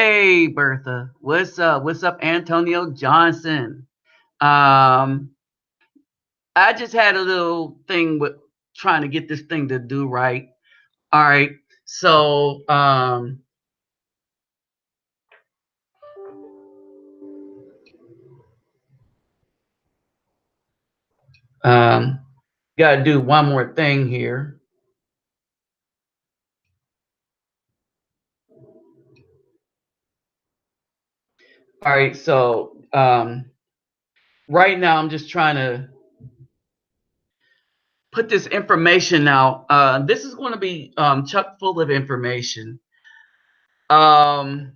Hey, Bertha. What's up? What's up, Antonio Johnson? Um, I just had a little thing with trying to get this thing to do right. All right. So, um, got to do one more thing here. All right. So, right now I'm just trying to put this information out. This is going to be chock full of information. Um,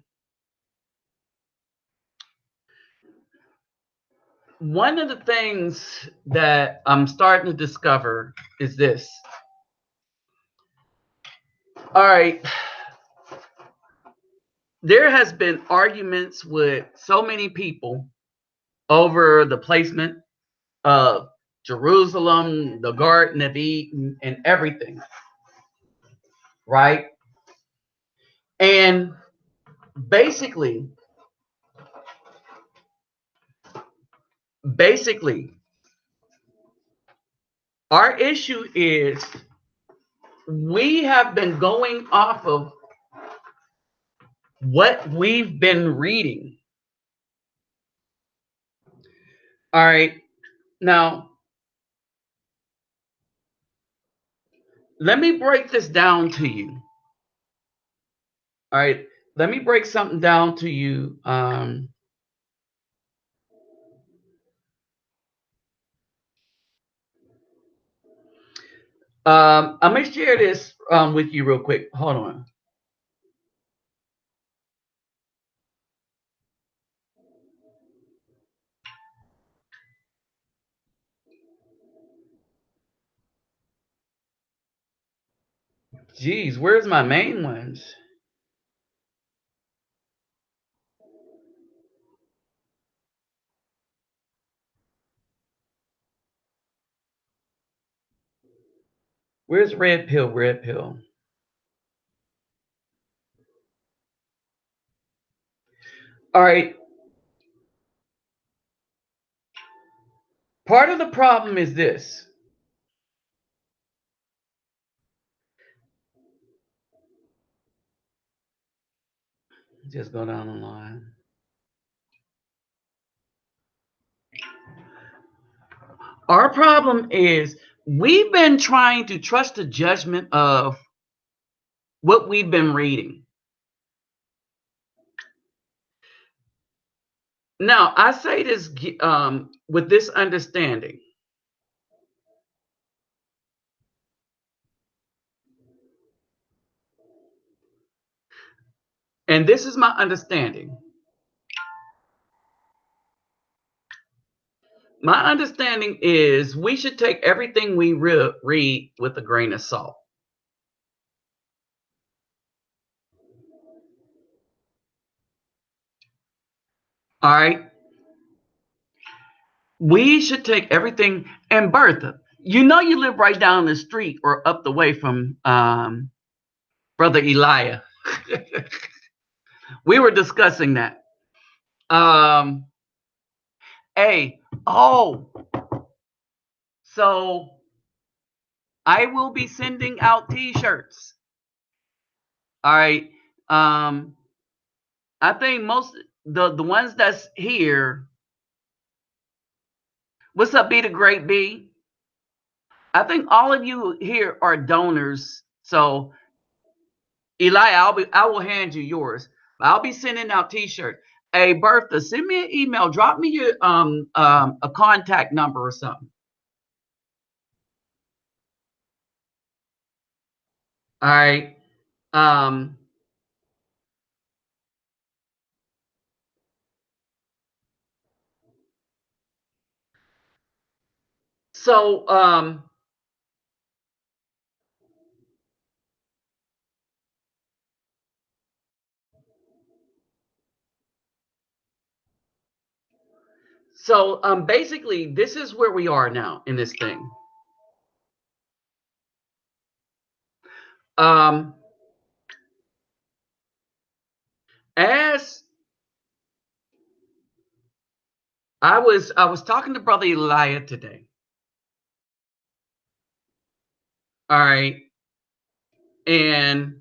One of the things that I'm starting to discover is this. All right, there has been arguments with so many people over the placement of Jerusalem, the Garden of Eden, and everything, right? And basically, basically, our issue is we have been going off of what we've been reading. All right. Now, let me break this down to you. All right. Let me break something down to you. I'm going to share this with you real quick. Hold on. Geez, where's my main ones? Where's Red Pill? Red Pill. All right. Part of the problem is this. Just go down the line. Our problem is we've been trying to trust the judgment of what we've been reading. Now, I say this with this understanding, and this is my understanding. My understanding is we should take everything we read with a grain of salt. All right. We should take everything. And Bertha, you know you live right down the street or up the way from Brother Elijah. We were discussing that. Um, hey, oh, so I will be sending out T-shirts. All right. Um, I think most the ones that's here. What's up, Be the Great B? I think all of you here are donors. So Eli, I will hand you yours. I'll be sending out T-shirts. Hey Bertha, send me an email. Drop me your a contact number or something. All right. Um. So basically, this is where we are now in this thing. Um. As I was talking to Brother Elijah today. All right. And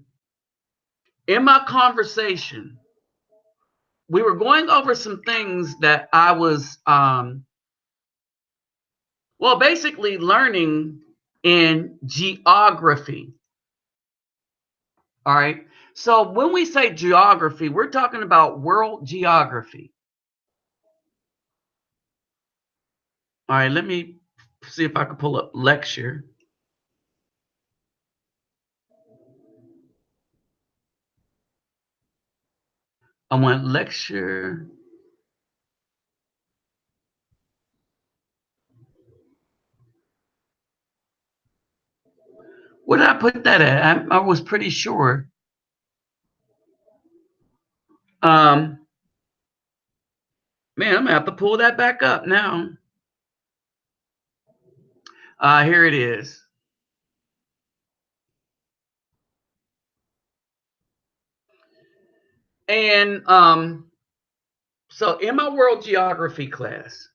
in my conversation, we were going over some things that I was basically learning in geography. All right. So when we say geography, we're talking about world geography. All right, let me see if I can pull up lecture. I want lecture. Where did I put that at? I was pretty sure. Um, Man, I'm gonna have to pull that back up now. Here it is. And so in my world geography class,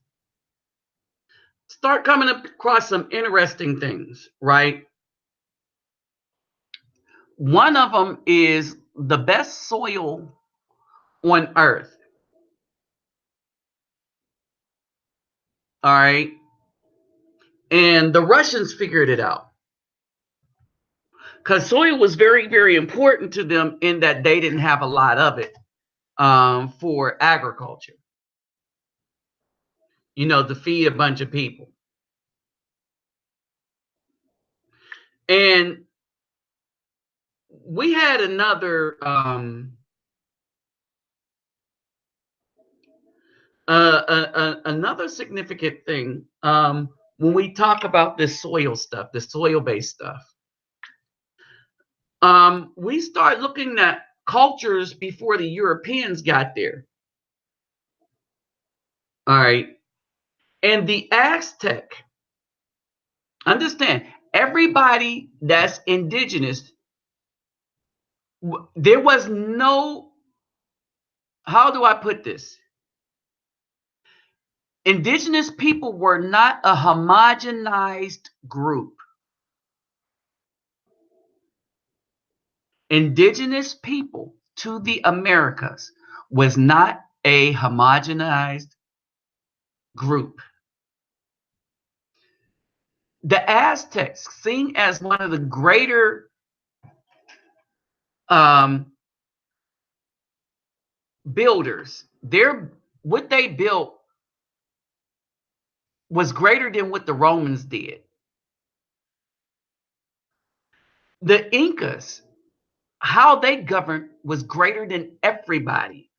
start coming across some interesting things, right? One of them is the best soil on earth. All right. And the Russians figured it out because soil was very, very important to them in that they didn't have a lot of it for agriculture, to feed a bunch of people. And we had another significant thing when we talk about this soil stuff, this soil-based stuff. We start looking at cultures before the Europeans got there. All right. And the Aztec, understand, everybody that's indigenous, there was no, how do I put this? Indigenous people were not a homogenized group. Indigenous people to the Americas was not a homogenized group. The Aztecs, seen as one of the greater builders, what they built was greater than what the Romans did. The Incas, how they governed was greater than everybody.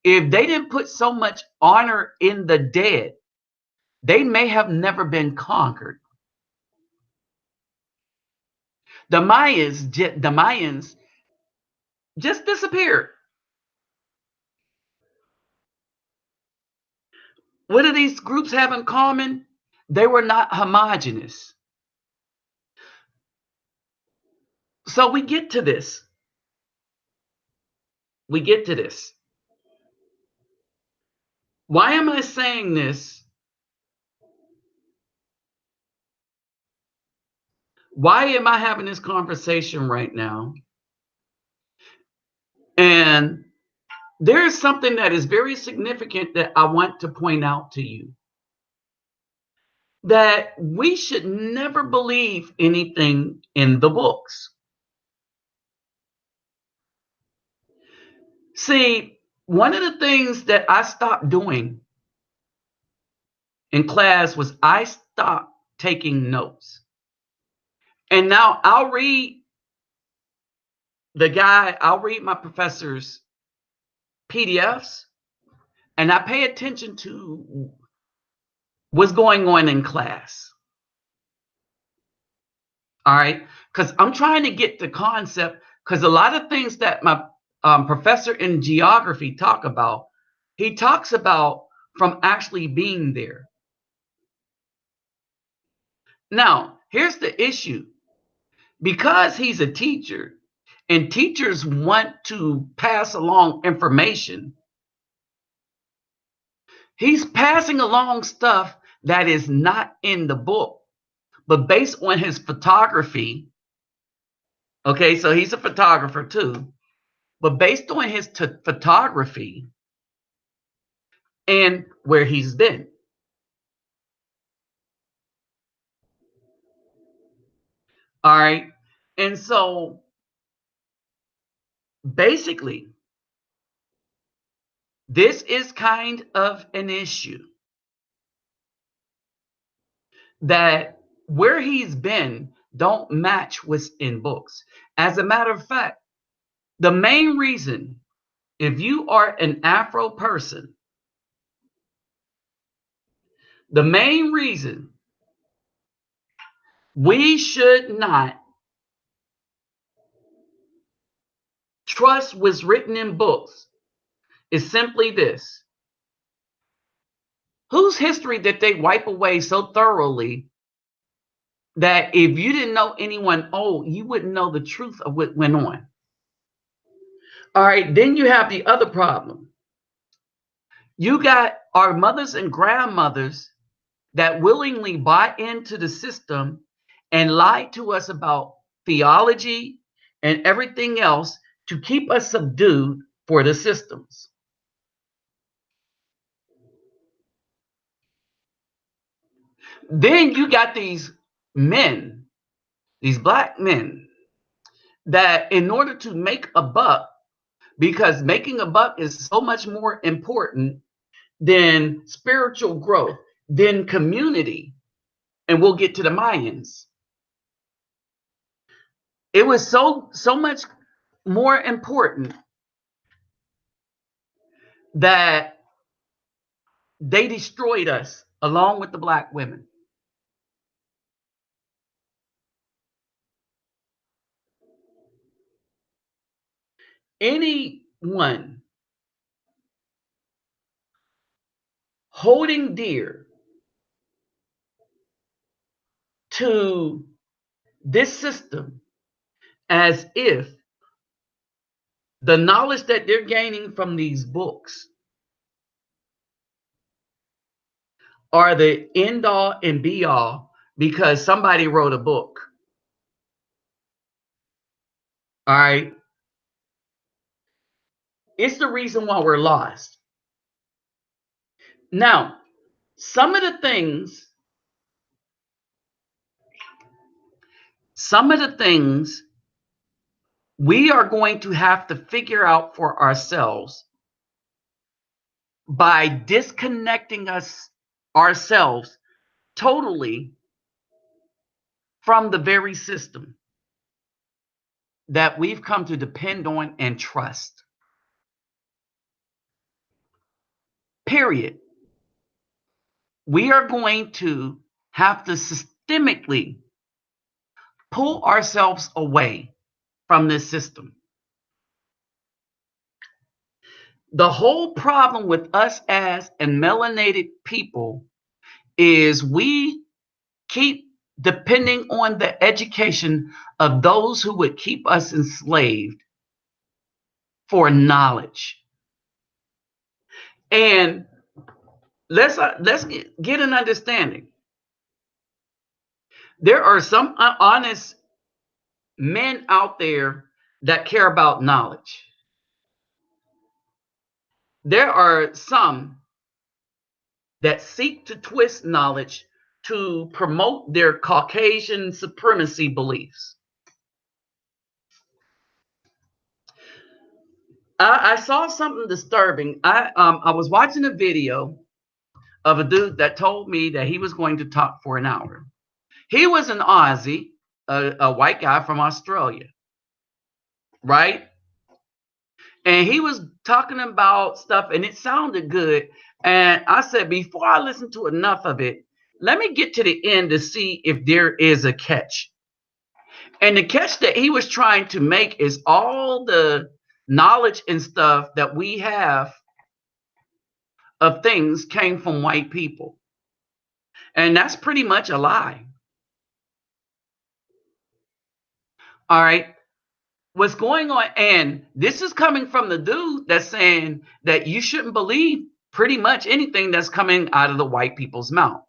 If they didn't put so much honor in the dead, they may have never been conquered. The Mayans just disappeared. What do these groups have in common? They were not homogenous. So we get to this. We get to this. Why am I saying this? Why am I having this conversation right now? And there is something that is very significant that I want to point out to you. That we should never believe anything in the books. See, one of the things that I stopped doing in class was I stopped taking notes. And now I'll read my professor's PDFs, and I pay attention to what's going on in class. All right. Because I'm trying to get the concept, because a lot of things that my professor in geography he talks about from actually being there. Now, here's the issue. Because he's a teacher and teachers want to pass along information, he's passing along stuff that is not in the book, but based on his photography. Okay, so he's a photographer too, but based on his photography and where he's been. All right. And so basically, this is kind of an issue that where he's been don't match what's in books. As a matter of fact, the main reason, if you are an Afro person, the main reason we should not trust what's written in books is simply this. Whose history did they wipe away so thoroughly that if you didn't know anyone old, you wouldn't know the truth of what went on? All right, then you have the other problem. You got our mothers and grandmothers that willingly buy into the system and lie to us about theology and everything else to keep us subdued for the systems. Then you got these men, these black men, that in order to make a buck, because making a buck is so much more important than spiritual growth, than community, and we'll get to the Mayans. It was so much more important that they destroyed us along with the black women. Anyone holding dear to this system as if the knowledge that they're gaining from these books are the end all and be all because somebody wrote a book. All right. It's the reason why we're lost. Now, some of the things, some of the things we are going to have to figure out for ourselves by disconnecting us ourselves totally from the very system that we've come to depend on and trust. Period. We are going to have to systemically pull ourselves away from this system. The whole problem with us as and melanated people is we keep depending on the education of those who would keep us enslaved for knowledge. And let's get an understanding. There are some honest men out there that care about knowledge. There are some that seek to twist knowledge to promote their Caucasian supremacy beliefs. I saw something disturbing. I was watching a video of a dude that told me that he was going to talk for an hour. He was an Aussie, a white guy from Australia, right? And he was talking about stuff, and it sounded good. And I said, before I listen to enough of it, let me get to the end to see if there is a catch. And the catch that he was trying to make is all the knowledge and stuff that we have of things came from white people. And that's pretty much a lie. All right. what's going on, and this is coming from the dude that's saying that you shouldn't believe pretty much anything that's coming out of the white people's mouth.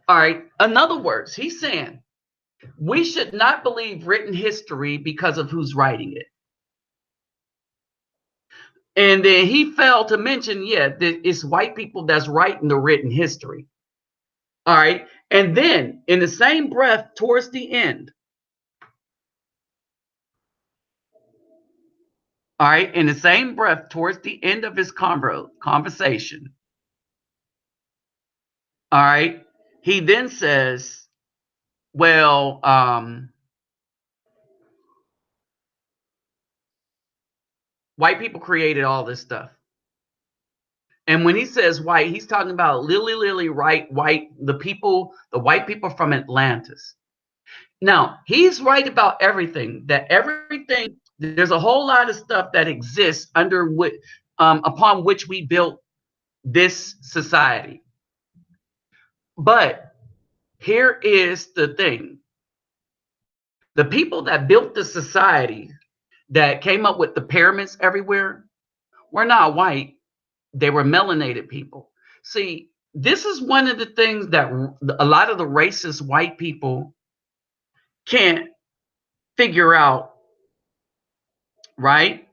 All right. In other words, he's saying we should not believe written history because of who's writing it. And then he failed to mention, yeah, that it's white people that's writing the written history. All right. And then in the same breath, towards the end, all right, in the same breath, towards the end of his conversation, all right, he then says, well, white people created all this stuff. And when he says white, he's talking about lily, right, white, the white people from Atlantis. Now, he's right about everything, there's a whole lot of stuff that exists upon which we built this society. But here is the thing. The people that built the society that came up with the pyramids everywhere were not white. They were melanated people. See, this is one of the things that a lot of the racist white people can't figure out, right?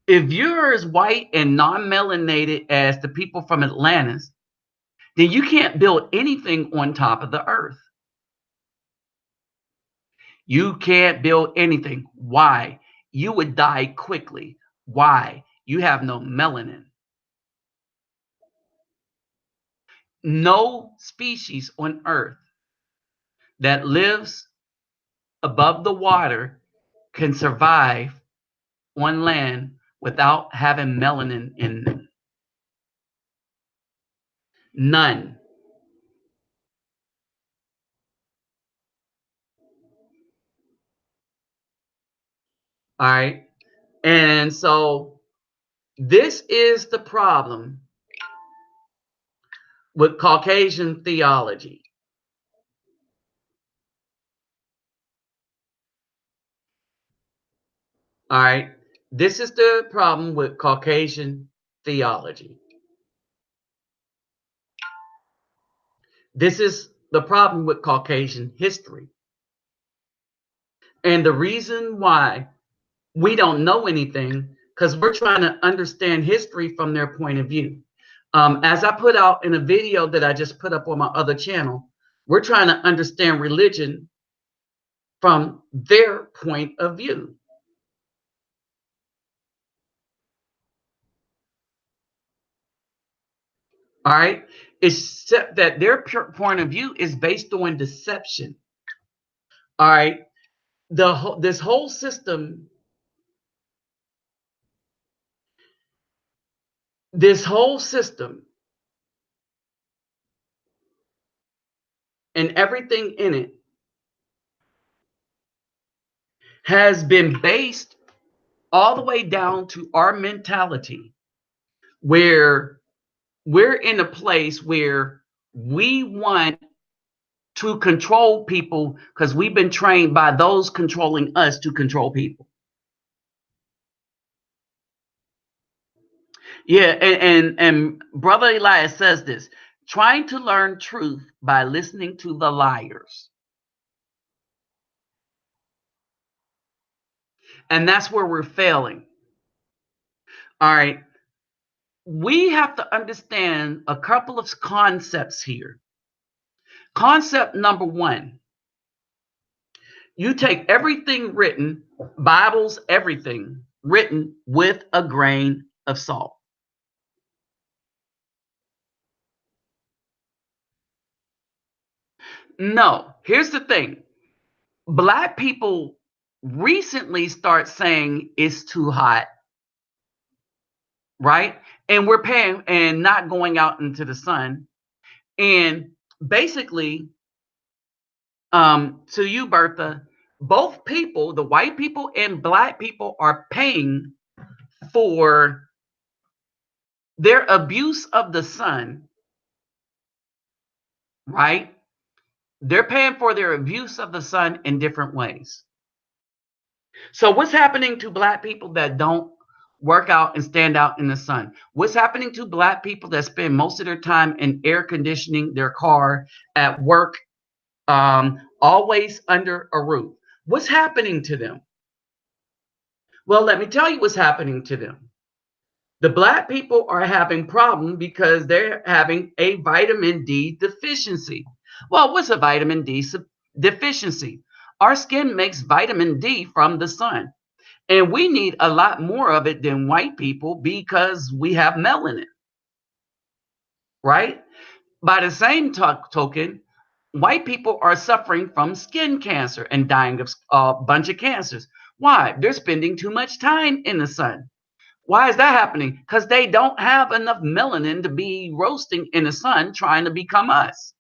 If you're as white and non-melanated as the people from Atlantis, then you can't build anything on top of the earth. You can't build anything. Why? You would die quickly. Why? You have no melanin. No species on earth that lives above the water can survive on land without having melanin in them. None. All right. And so this is the problem with Caucasian theology. All right. This is the problem with Caucasian theology. This is the problem with Caucasian history. And the reason why we don't know anything, because we're trying to understand history from their point of view. As I put out in a video that I just put up on my other channel, we're trying to understand religion from their point of view. All right. Except that their point of view is based on deception. All right. This whole system, this whole system and everything in it has been based all the way down to our mentality, where we're in a place where we want to control people because we've been trained by those controlling us to control people. Yeah, and Brother Elias says this, trying to learn truth by listening to the liars. And that's where we're failing. All right. We have to understand a couple of concepts here. Concept number one, you take everything written, Bibles, everything written with a grain of salt. No, here's the thing. Black people recently start saying it's too hot, right? And we're paying and not going out into the sun. And basically, to you, Bertha, both people, the white people and black people, are paying for their abuse of the sun, right? They're paying for their abuse of the sun in different ways. So what's happening to black people that don't work out and stand out in the sun? What's happening to black people that spend most of their time in air conditioning their car, at work, always under a roof? What's happening to them? Well, let me tell you what's happening to them. The black people are having problems because they're having a vitamin D deficiency. Well, what's a vitamin D deficiency? Our skin makes vitamin D from the sun, and we need a lot more of it than white people because we have melanin, right? By the same token, white people are suffering from skin cancer and dying of a bunch of cancers. Why? They're spending too much time in the sun. Why is that happening? Because they don't have enough melanin to be roasting in the sun trying to become us.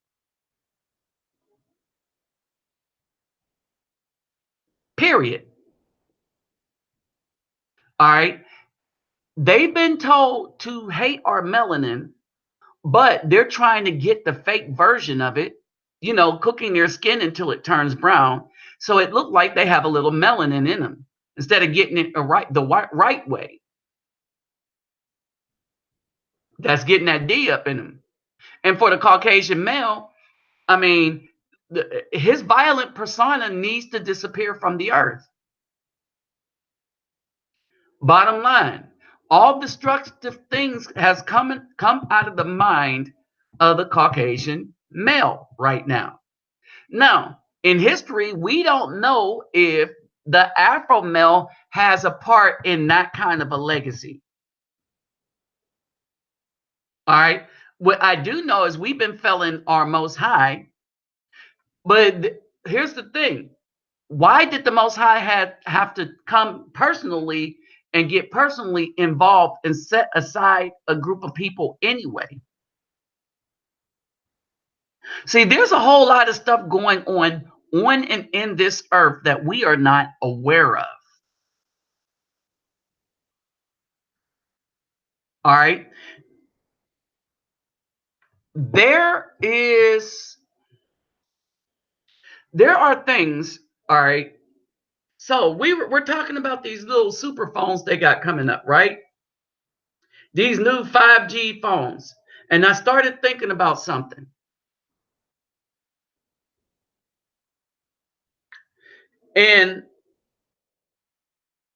Period. All right. They've been told to hate our melanin, but they're trying to get the fake version of it, cooking their skin until it turns brown. So it looked like they have a little melanin in them instead of getting it right way. That's getting that D up in them. And for the Caucasian male, I mean, his violent persona needs to disappear from the earth. Bottom line, all destructive things has come out of the mind of the Caucasian male right now. Now, in history, we don't know if the Afro male has a part in that kind of a legacy. All right. What I do know is we've been felling our most high, but here's the thing. Why did the most high have to come personally and get personally involved and set aside a group of people anyway? See, there's a whole lot of stuff going on and in this earth that we are not aware of. All right. There is there are things, all right. So we're talking about these little super phones they got coming up, right? These new 5G phones. And I started thinking about something. And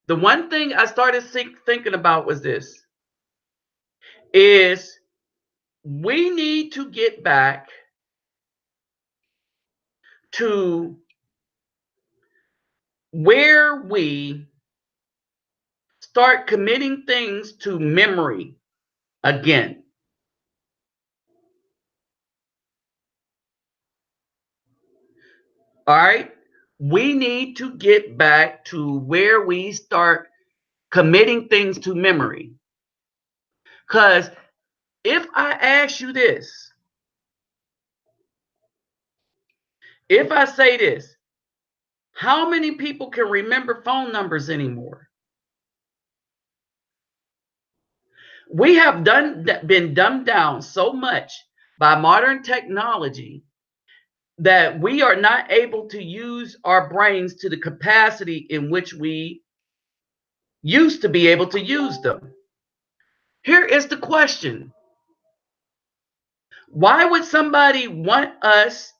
the one thing I started thinking about was this is we need to get back to where we start committing things to memory again. All right. We need to get back to where we start committing things to memory. Because if I ask you this, if I say this, how many people can remember phone numbers anymore? We have been dumbed down so much by modern technology that we are not able to use our brains to the capacity in which we used to be able to use them. Here is the question. Why would somebody want us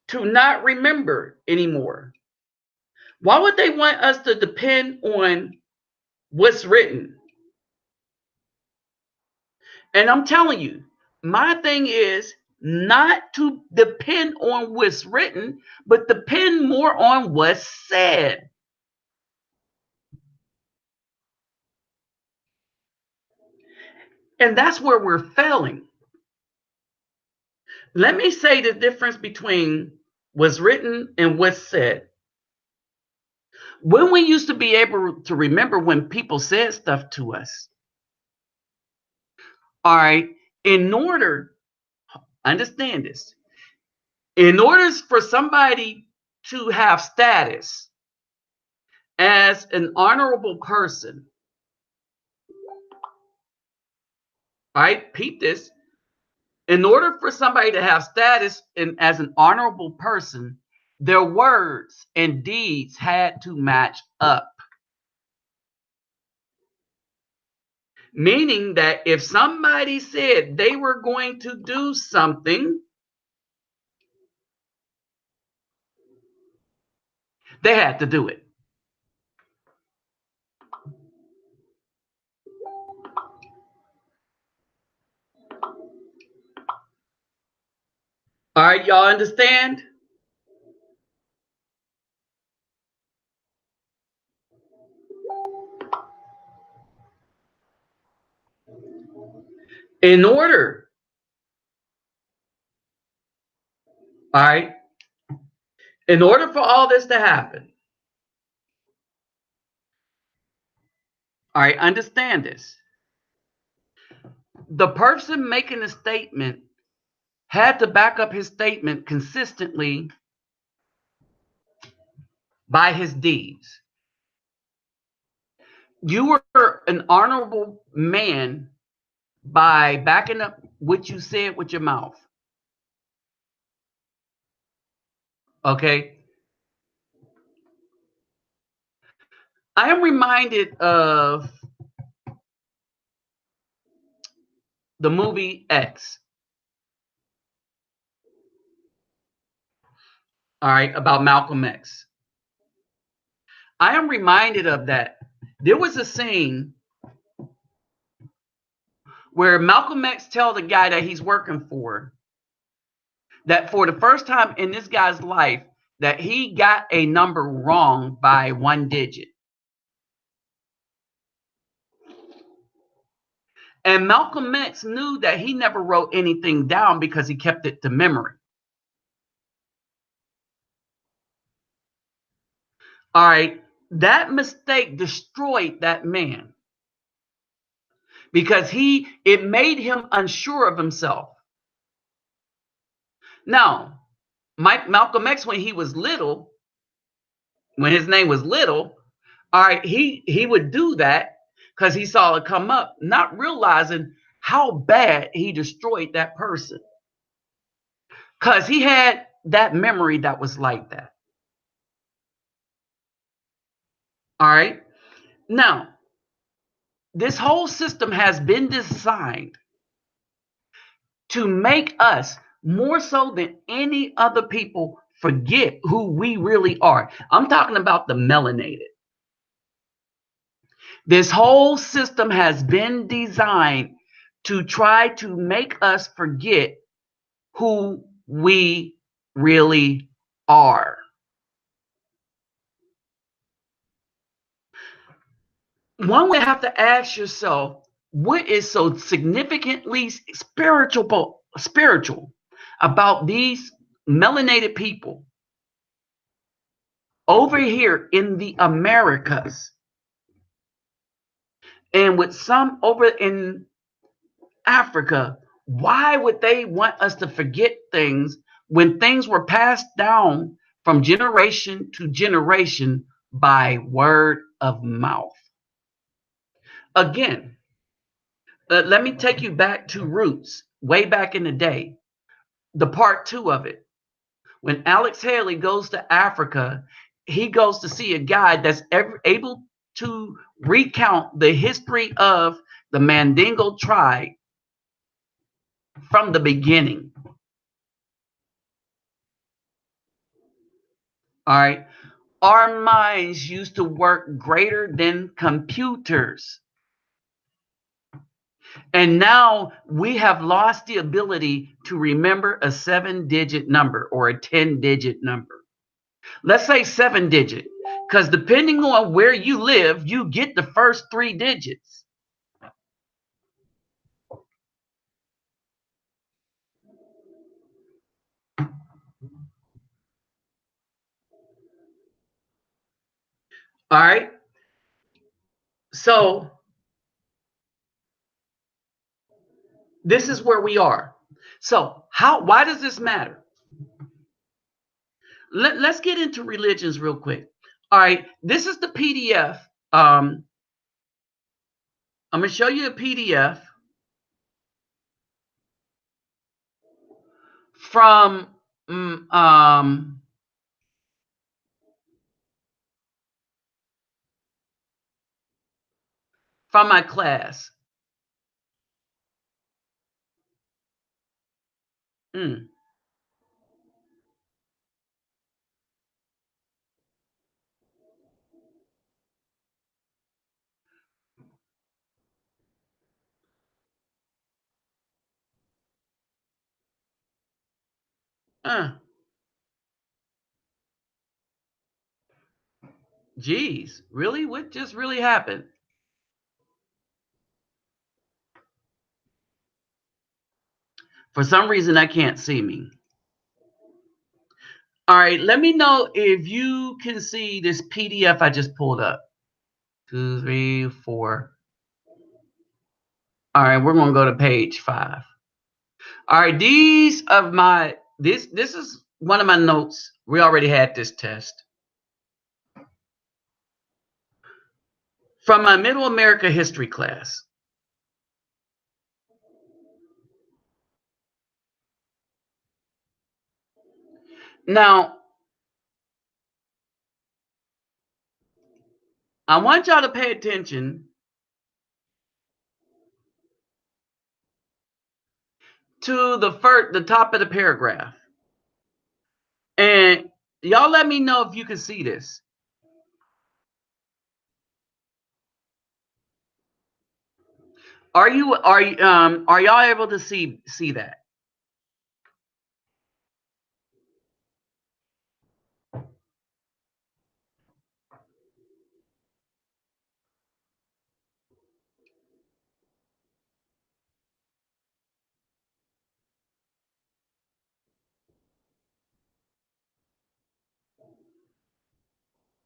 to not remember anymore? Why would they want us to depend on what's written? And I'm telling you, my thing is not to depend on what's written, but depend more on what's said. And that's where we're failing. Let me say the difference between what's written and what's said. When we used to be able to remember when people said stuff to us, all right, in order, understand this, in order for somebody to have status as an honorable person, all right, peep this, in order for somebody to have status as an honorable person, Their words and deeds had to match up. Meaning that if somebody said they were going to do something, they had to do it. All right, y'all understand? In order, all right, in order for all this to happen, all right, understand this. The person making the statement had to back up his statement consistently by his deeds. You were an honorable man by backing up what you said with your mouth. Okay. I am reminded of the movie X, all right, about Malcolm X. I am reminded of that. There was a scene where Malcolm X tells the guy that he's working for that for the first time in this guy's life that he got a number wrong by one digit. And Malcolm X knew that he never wrote anything down because he kept it to memory. All right. That mistake destroyed that man because it made him unsure of himself. Now, Malcolm X, when he was little, when his name was Little, all right, he would do that because he saw it come up, not realizing how bad he destroyed that person. Because he had that memory that was like that. All right. Now, this whole system has been designed to make us more so than any other people forget who we really are. I'm talking about the melanated. This whole system has been designed to try to make us forget who we really are. One would have to ask yourself, what is so significantly spiritual about these melanated people over here in the Americas and with some over in Africa? Why would they want us to forget things when things were passed down from generation to generation by word of mouth? Again, let me take you back to roots, way back in the day, the part two of it. When Alex Haley goes to Africa, he goes to see a guy that's able to recount the history of the Mandingo tribe from the beginning. All right. Our minds used to work greater than computers. And now we have lost the ability to remember a 7-digit number or a 10-digit number. Let's say 7-digit, because depending on where you live, you get the first 3 digits. All right. So this is where we are. So why does this matter? Let's get into religions real quick. All right. This is the PDF. I'm going to show you a PDF from from my class. Mm. Uh, Geez, really? What just really happened? For some reason, I can't see me. All right, let me know if you can see this PDF I just pulled up. 2, 3, 4. All right, we're going to go to page 5. All right, this is one of my notes. We already had this test. From my Middle America history class. Now, I want y'all to pay attention to the top of the paragraph. And y'all let me know if you can see this. Are y'all able to see that?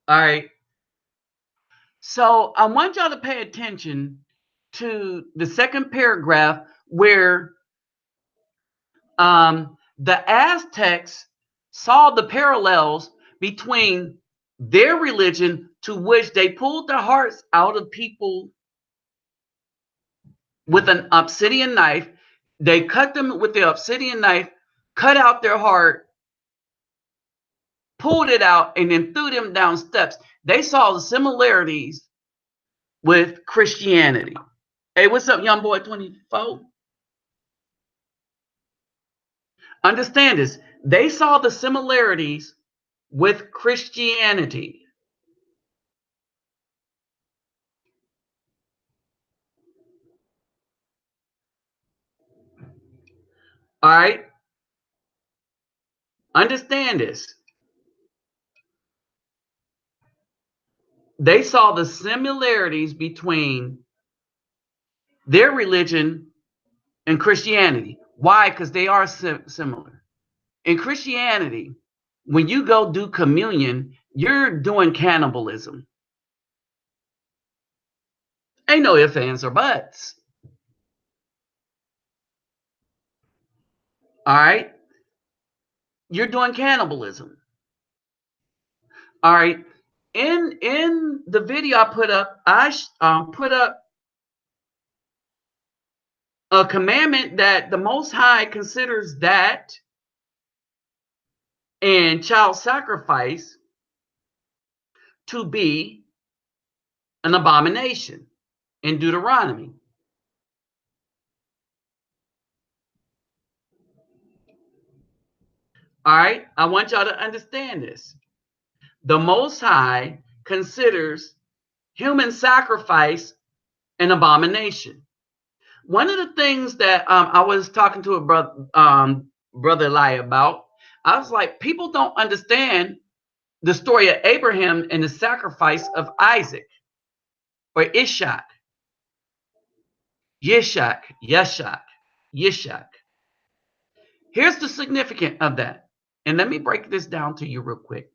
All right. So I want y'all to pay attention to the second paragraph where the Aztecs saw the parallels between their religion, to which they pulled the hearts out of people with an obsidian knife. They cut them with the obsidian knife, cut out their heart, pulled it out, and then threw them down steps. They saw the similarities with Christianity. Hey, what's up, young boy 24? Understand this. They saw the similarities with Christianity. All right? Understand this. They saw the similarities between their religion and Christianity. Why? Because they are similar. In Christianity, when you go do communion, you're doing cannibalism. Ain't no ifs, ands, or buts. All right? You're doing cannibalism. All right. In the video I put up, I put up a commandment that the Most High considers that and child sacrifice to be an abomination in Deuteronomy. All right, I want y'all to understand this. The Most High considers human sacrifice an abomination. One of the things that I was talking to a brother Eli about, I was like, people don't understand the story of Abraham and the sacrifice of Isaac or Ishak, Yishak. Here's the significance of that. And let me break this down to you real quick.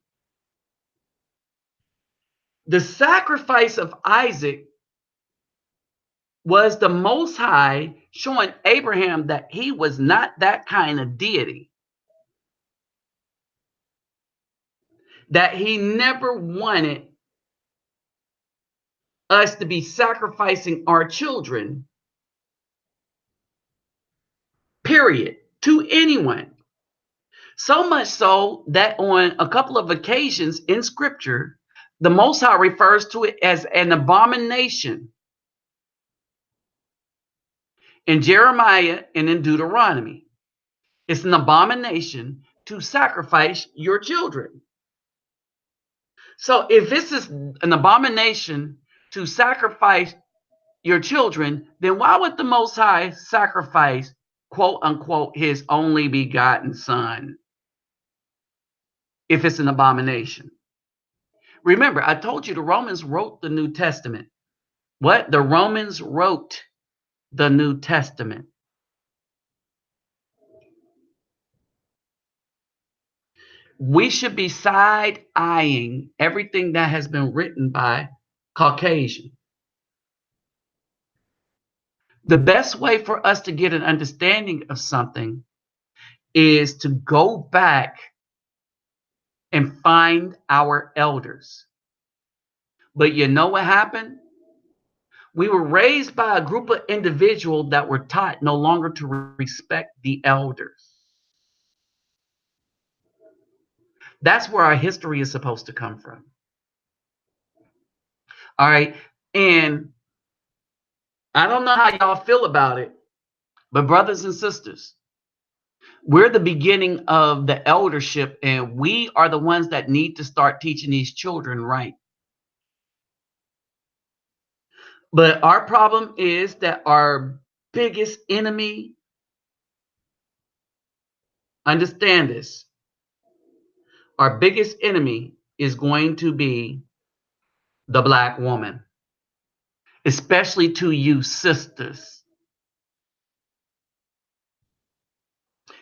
The sacrifice of Isaac was the Most High showing Abraham that he was not that kind of deity, that he never wanted us to be sacrificing our children, period, to anyone. So much so that on a couple of occasions in scripture, the Most High refers to it as an abomination in Jeremiah and in Deuteronomy. It's an abomination to sacrifice your children. So if this is an abomination to sacrifice your children, then why would the Most High sacrifice, quote unquote, his only begotten son if it's an abomination? Remember, I told you the Romans wrote the New Testament. What? The Romans wrote the New Testament. We should be side eyeing everything that has been written by Caucasian. The best way for us to get an understanding of something is to go back and find our elders. But you know what happened? We were raised by a group of individuals that were taught no longer to respect the elders. That's where our history is supposed to come from. All right. And I don't know how y'all feel about it, but brothers and sisters, we're the beginning of the eldership, and we are the ones that need to start teaching these children right. But our problem is that our biggest enemy, understand this, our biggest enemy is going to be the black woman, especially to you sisters.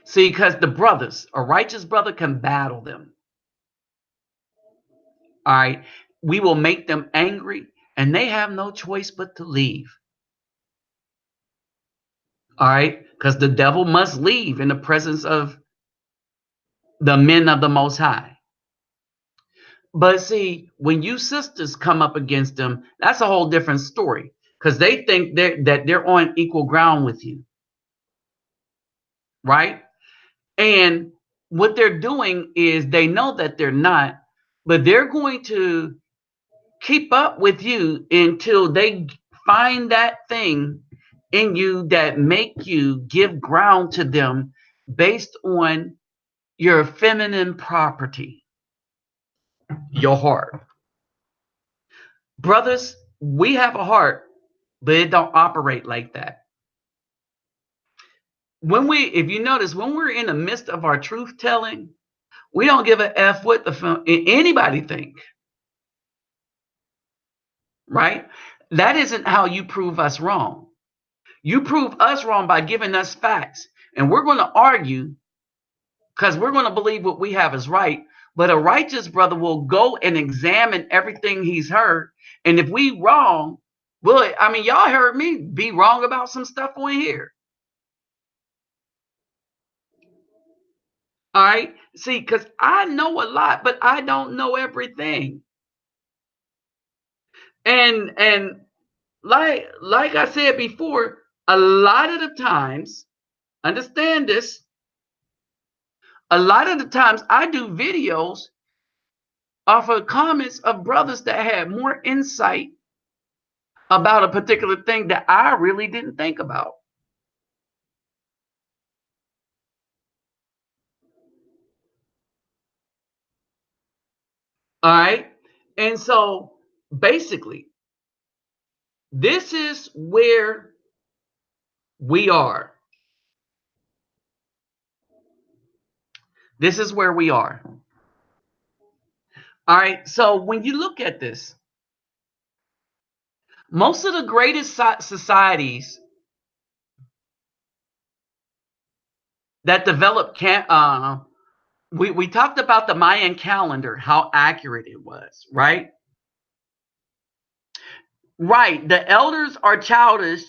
See, because the brothers, a righteous brother can battle them. All right. We will make them angry, and they have no choice but to leave. All right. Because the devil must leave in the presence of the men of the Most High. But see, when you sisters come up against them, that's a whole different story, because they think that they're on equal ground with you. Right. And what they're doing is they know that they're not, but they're going to keep up with you until they find that thing in you that make you give ground to them based on your feminine property, your heart. Brothers, we have a heart, but it don't operate like that. If you notice, when we're in the midst of our truth telling, we don't give a F what anybody think, right? That isn't how you prove us wrong. You prove us wrong by giving us facts, and we're going to argue because we're going to believe what we have is right. But a righteous brother will go and examine everything he's heard, and if we wrong, well, I mean, y'all heard me be wrong about some stuff on here. All right. See, because I know a lot, but I don't know everything. And like I said before, a lot of the times, understand this, a lot of the times I do videos off of comments of brothers that had more insight about a particular thing that I really didn't think about. All right. And so basically, this is where we are. This is where we are. All right. So when you look at this, most of the greatest societies that developed we talked about the Mayan calendar, how accurate it was, right? Right. The elders are childish.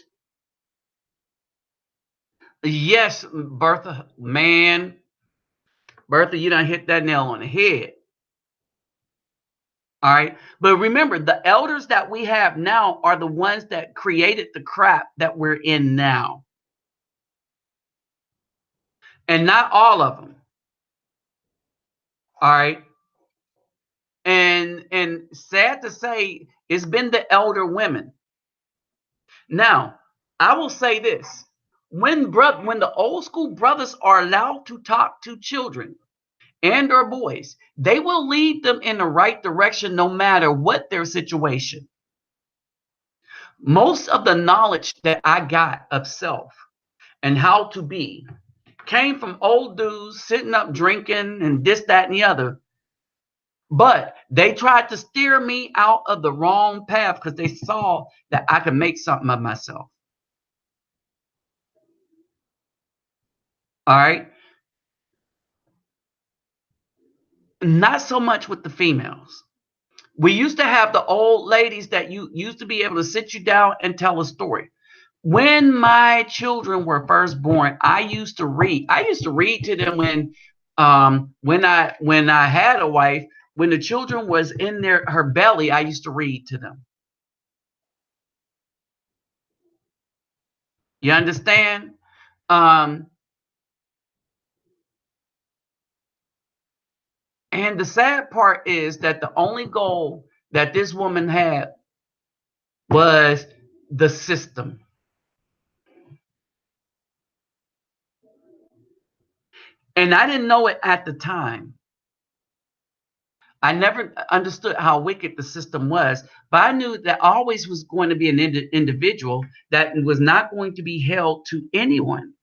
Yes, Bertha, man. Bertha, you done hit that nail on the head. All right. But remember, the elders that we have now are the ones that created the crap that we're in now. And not all of them. All right. And sad to say, it's been the elder women. Now, I will say this. When the old school brothers are allowed to talk to children and or boys, they will lead them in the right direction no matter what their situation. Most of the knowledge that I got of self and how to be came from old dudes sitting up drinking and this, that, and the other. But they tried to steer me out of the wrong path because they saw that I could make something of myself. All right. Not so much with the females. We used to have the old ladies that you used to be able to sit you down and tell a story. When my children were first born, I used to read. I used to read to them when I had a wife, when the children was in her belly, I used to read to them. You understand? Um, and the sad part is that the only goal that this woman had was the system. And I didn't know it at the time. I never understood how wicked the system was, but I knew that always was going to be an individual that was not going to be held to anyone.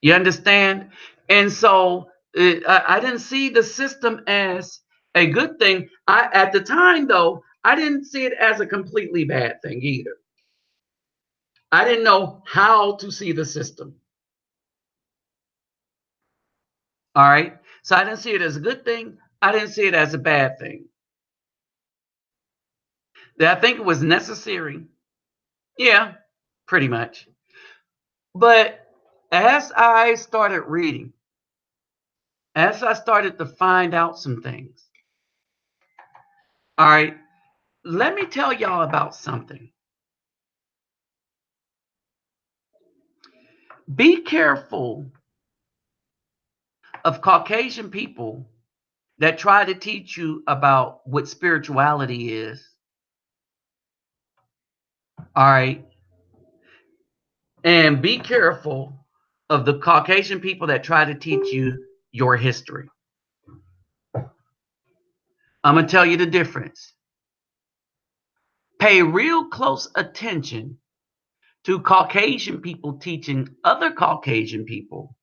You understand? And so I didn't see the system as a good thing. At the time, though, I didn't see it as a completely bad thing either. I didn't know how to see the system. All right. So I didn't see it as a good thing. I didn't see it as a bad thing. Did I think it was necessary? Yeah, pretty much. But as I started reading, as I started to find out some things, all right, let me tell y'all about something. Be careful of Caucasian people that try to teach you about what spirituality is, all right, and be careful of the Caucasian people that try to teach you your history. I'm going to tell you the difference. Pay real close attention to Caucasian people teaching other Caucasian people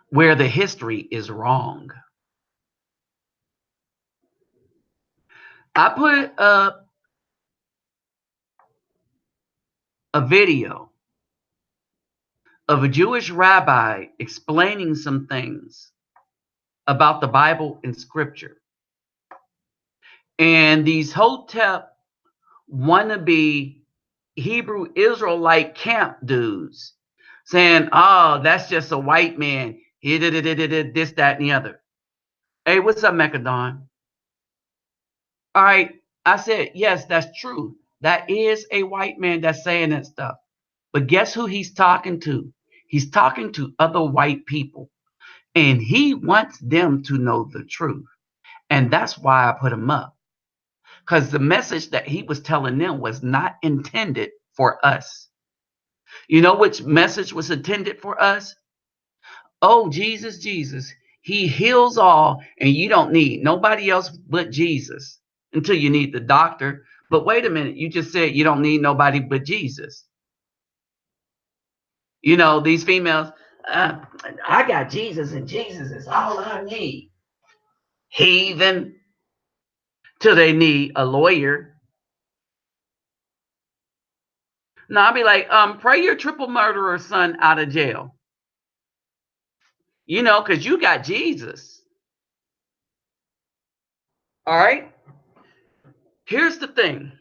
where the history is wrong. I put up a video of a Jewish rabbi explaining some things about the Bible and scripture. And these Hotep wannabe Hebrew Israelite camp dudes saying, oh, that's just a white man. He did this, that, and the other. Hey, what's up, Mechadon? All right. I said, yes, that's true. That is a white man that's saying that stuff. But guess who he's talking to? He's talking to other white people. And he wants them to know the truth. And that's why I put him up. Because the message that he was telling them was not intended for us. You know which message was intended for us? Oh, Jesus, Jesus. He heals all, and you don't need nobody else but Jesus until you need the doctor. But wait a minute, you just said you don't need nobody but Jesus. You know, these females, uh, I got Jesus, and Jesus is all I need. Heathen, till they need a lawyer. Now I'll be like, pray your triple murderer son out of jail. You know, because you got Jesus. All right. Here's the thing.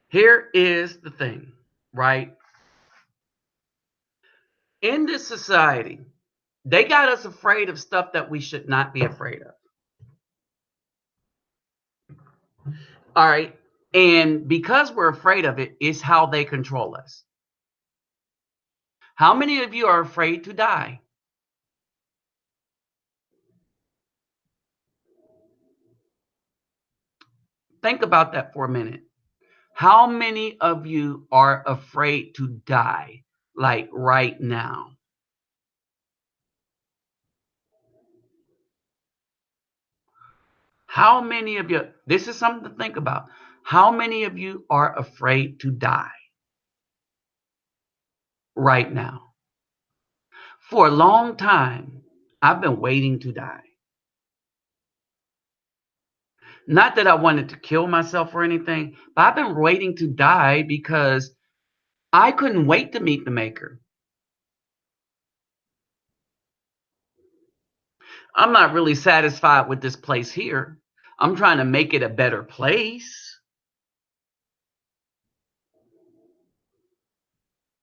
Here is the thing, right? In this society, they got us afraid of stuff that we should not be afraid of. All right. And because we're afraid of it, is how they control us. How many of you are afraid to die? Think about that for a minute. How many of you are afraid to die, like right now? How many of you, this is something to think about. How many of you are afraid to die right now? For a long time, I've been waiting to die. Not that I wanted to kill myself or anything, but I've been waiting to die because I couldn't wait to meet the maker. I'm not really satisfied with this place here. I'm trying to make it a better place.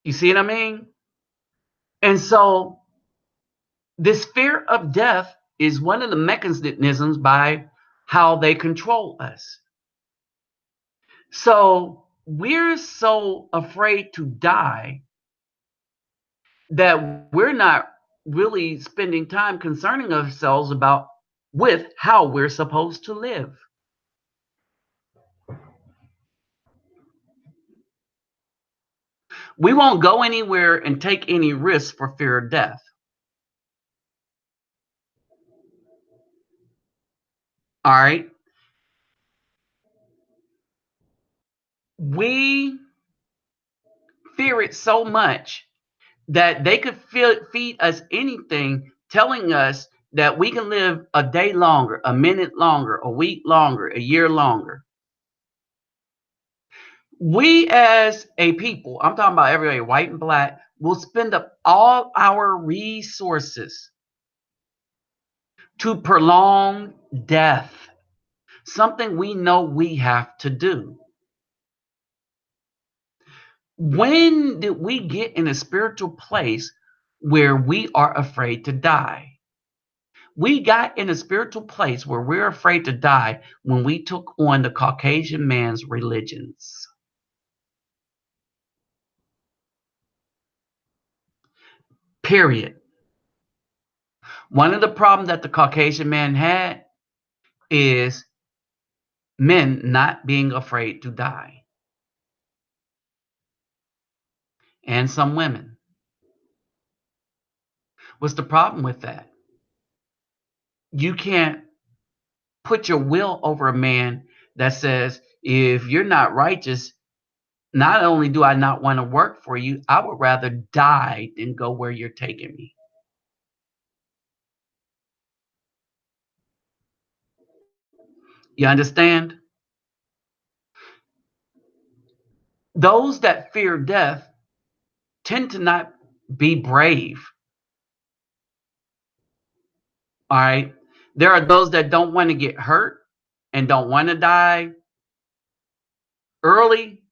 You see what I mean? And so this fear of death is one of the mechanisms by how they control us. So we're so afraid to die that we're not really spending time concerning ourselves about with how we're supposed to live. We won't go anywhere and take any risks for fear of death. All right. We fear it so much that they could feed us anything telling us that we can live a day longer, a minute longer, a week longer, a year longer. We as a people, I'm talking about everybody, white and black, will spend up all our resources to prolong death, something we know we have to do. When did we get in a spiritual place where we are afraid to die? We got in a spiritual place where we're afraid to die when we took on the Caucasian man's religions. Period. One of the problems that the Caucasian man had is men not being afraid to die, and some women. What's the problem with that? You can't put your will over a man that says, if you're not righteous, not only do I not want to work for you, I would rather die than go where you're taking me. You understand? Those that fear death tend to not be brave. All right. There are those that don't want to get hurt and don't want to die early,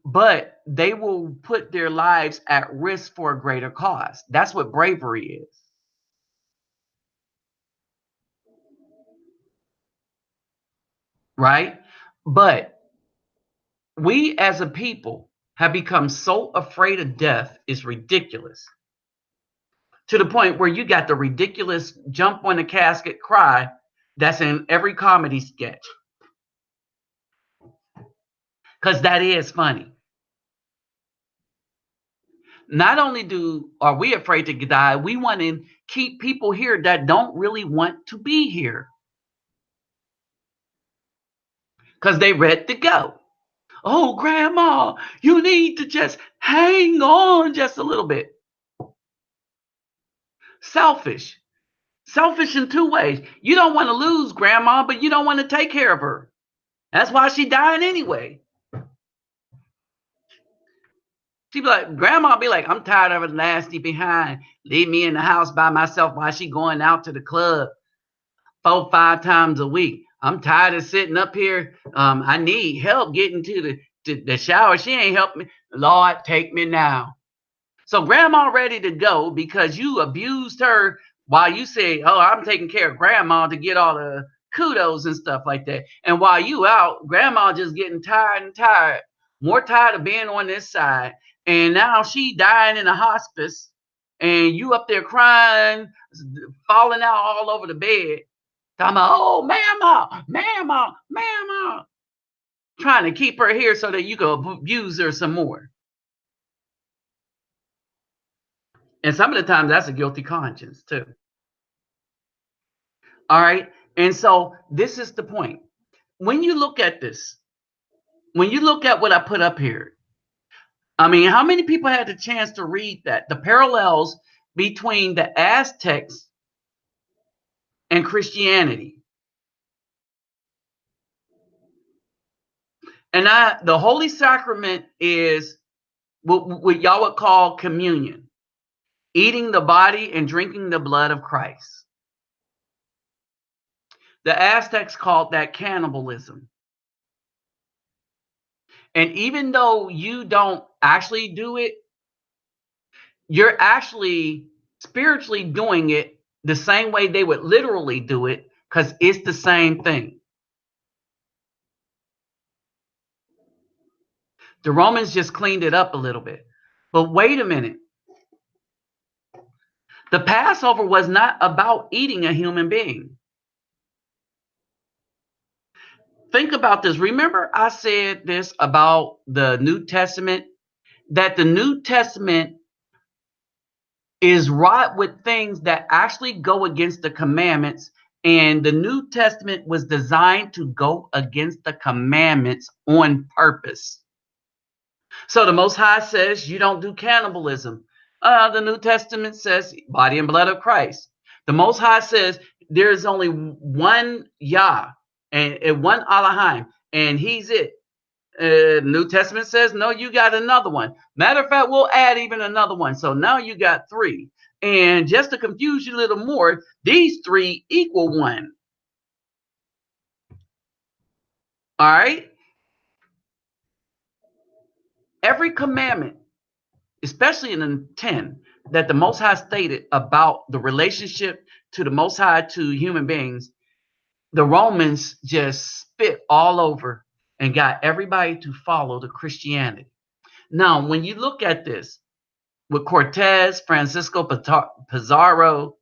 but they will put their lives at risk for a greater cause. That's what bravery is. Right. But we as a people have become so afraid of death, it's ridiculous. To the point where you got the ridiculous jump on the casket cry that's in every comedy sketch. Because that is funny. Not only do are we afraid to die, we want to keep people here that don't really want to be here because they ready to go. Oh, grandma, you need to just hang on just a little bit. Selfish. Selfish in two ways. You don't want to lose grandma, but you don't want to take care of her. That's why she dying anyway. She be like, grandma be like, I'm tired of her nasty behind. Leave me in the house by myself while she going out to the club 4, 5 times a week. I'm tired of sitting up here. I need help getting to the shower. She ain't helping me. Lord, take me now. So grandma ready to go because you abused her while you say, oh, I'm taking care of grandma to get all the kudos and stuff like that. And while you out, grandma just getting tired and tired, more tired of being on this side. And now she dying in a hospice and you up there crying, falling out all over the bed. Talking about, oh, mama, mama, mama. trying to keep her here so that you can abuse her some more. And some of the times that's a guilty conscience too. All right. And so this is the point. When you look at this, when you look at what I put up here, I mean, how many people had the chance to read that? The parallels between the Aztecs and Christianity. And the Holy Sacrament is what y'all would call communion, eating the body and drinking the blood of Christ. The Aztecs called that cannibalism. And even though you don't actually do it, you're actually spiritually doing it the same way they would literally do it because it's the same thing. The Romans just cleaned it up a little bit. But wait a minute. The Passover was not about eating a human being. Think about this. Remember, I said this about the New Testament, that the New Testament is wrought with things that actually go against the commandments. And the New Testament was designed to go against the commandments on purpose. So the Most High says you don't do cannibalism. The New Testament says body and blood of Christ. The Most High says there's only one Yah and one Elohim, and He's it. New Testament says no, you got another one. Matter of fact, we'll add even another one. So now you got three. And just to confuse you a little more, these three equal one. All right. Every commandment, especially in the 10 that the Most High stated about the relationship to the Most High to human beings, the Romans just spit all over and got everybody to follow the Christianity. Now, when you look at this with Cortez, Francisco Pizarro,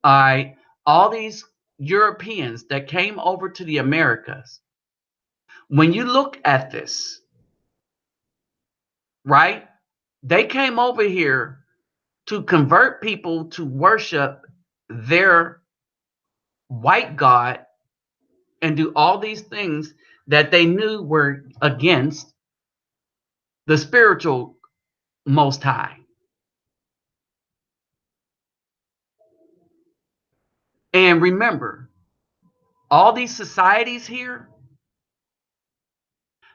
all these Europeans that came over to the Americas, when you look at this, right, they came over here to convert people to worship their white God and do all these things that they knew were against the spiritual Most High. And remember, all these societies here,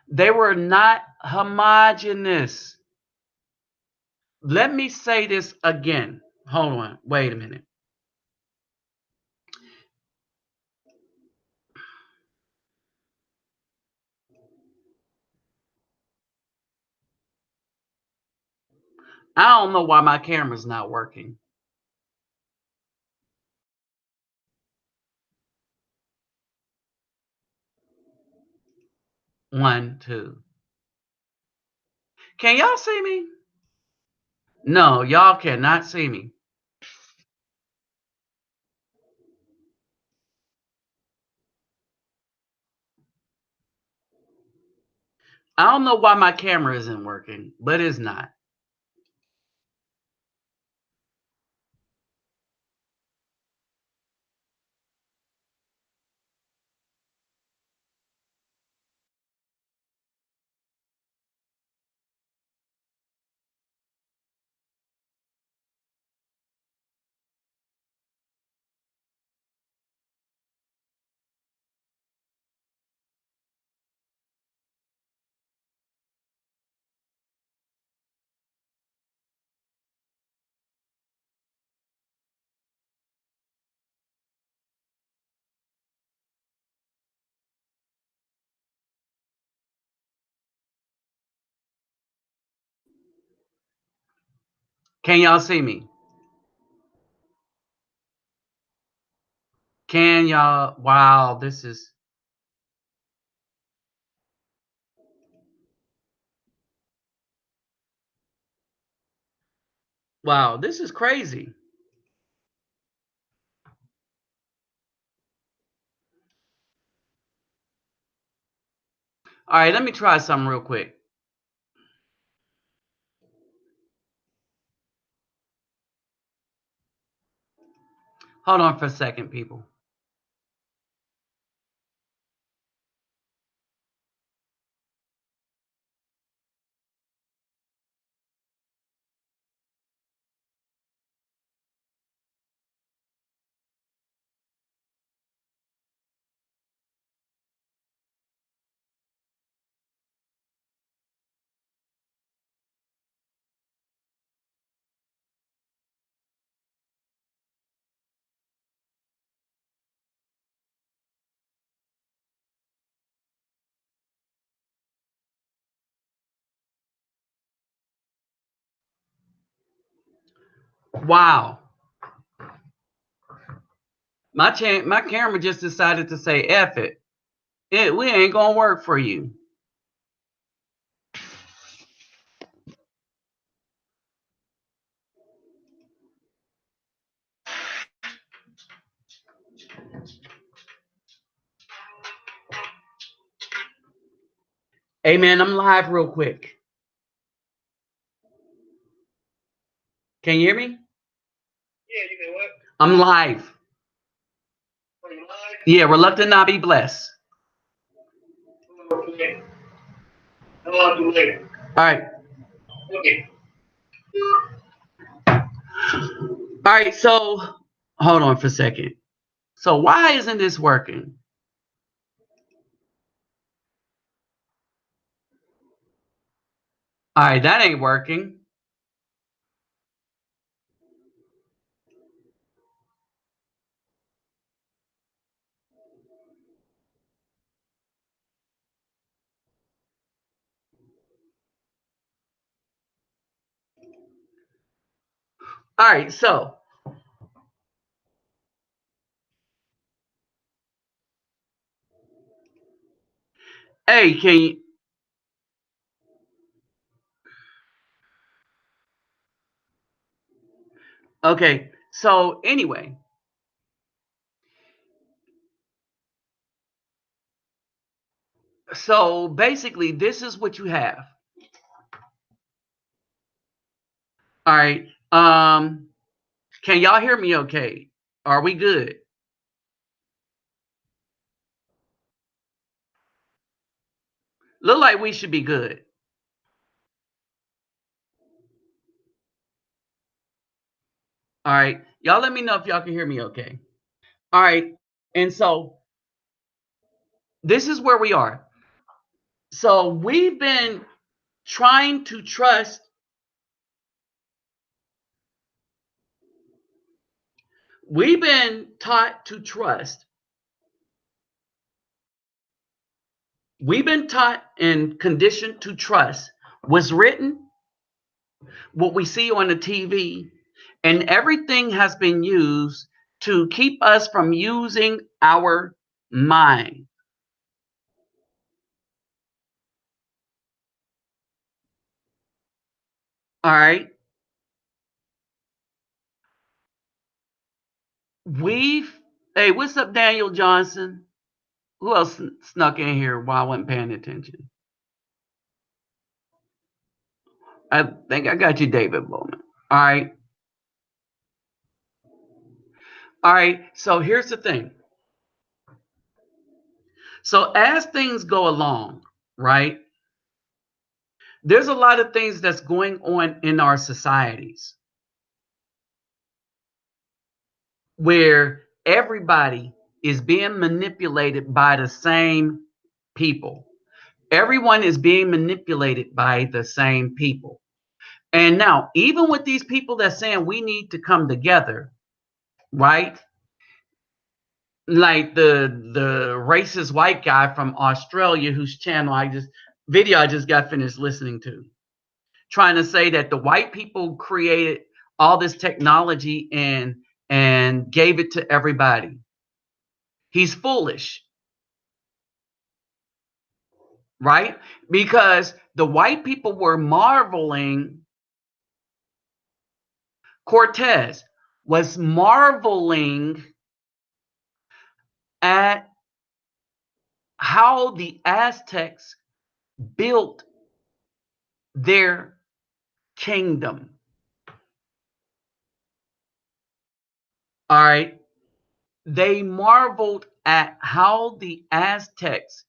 they were not homogeneous. Let me say this again. Hold on. Wait a minute. I don't know why my camera's not working. One, two. Can y'all see me? No, y'all cannot see me. I don't know why my camera isn't working, but it's not. Can y'all see me? Can y'all? Wow, this is. Wow, this is crazy. All right, let me try something real quick. Hold on for a second, people. Wow. My camera just decided to say F it. We ain't gonna work for you. Hey man, I'm live real quick. Can you hear me? Yeah, you can what? I'm live. Are you live? Yeah, reluctant not be blessed. Okay. I'll do later. All right. Okay. All right, so hold on for a second. So why isn't this working? All right, that ain't working. All right, so hey, can you okay, so anyway, so basically this is what you have. All right. Can y'all hear me okay? Are we good? Look like we should be good. All right. Y'all let me know if y'all can hear me okay. All right. And so this is where we are. So we've been trying to trust, we've been taught to trust. We've been taught and conditioned to trust what's written, what we see on the TV, and everything has been used to keep us from using our mind. All right. We've, hey, what's up, Daniel Johnson? Who else snuck in here while I wasn't paying attention? I think I got you, David Bowman. All right. All right. So here's the thing. So as things go along, right, there's a lot of things that's going on in our societies where everybody is being manipulated by the same people. Everyone is being manipulated by the same people. And now, even with these people that's saying we need to come together, right? Like the racist white guy from Australia whose channel I just got finished listening to, trying to say that the white people created all this technology and gave it to everybody. He's foolish, right? Because the white people were marveling, Cortez was marveling at how the Aztecs built their kingdom. All right. They marveled at how the Aztecs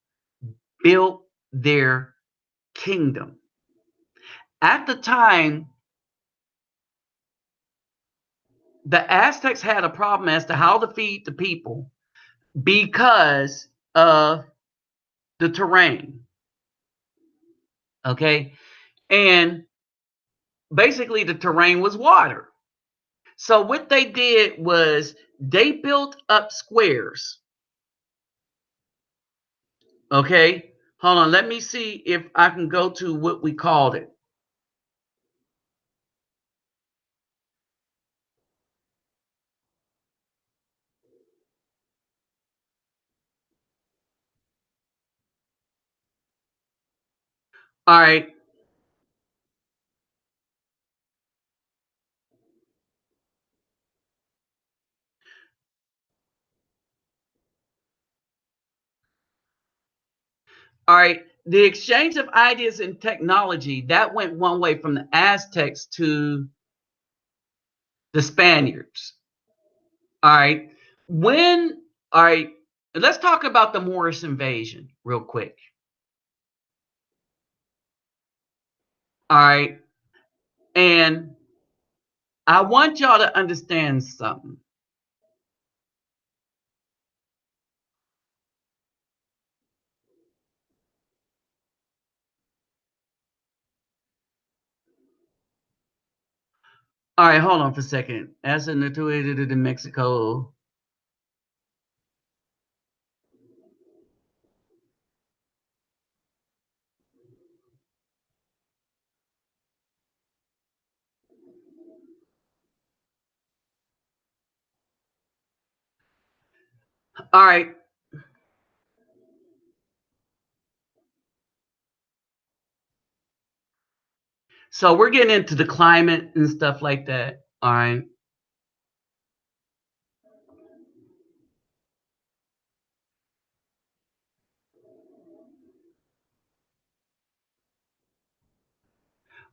built their kingdom. At the time, the Aztecs had a problem as to how to feed the people because of the terrain. Okay. And basically, the terrain was water. So, what they did was they built up squares. Okay. Hold on. Let me see if I can go to what we called it. All right. All right. The exchange of ideas and technology that went one way from the Aztecs to the Spaniards. All right. When, all right, let's talk about the Moorish invasion real quick. All right. And I want y'all to understand something. All right, hold on for a second. As in the two in Mexico. All right. So we're getting into the climate and stuff like that. All right.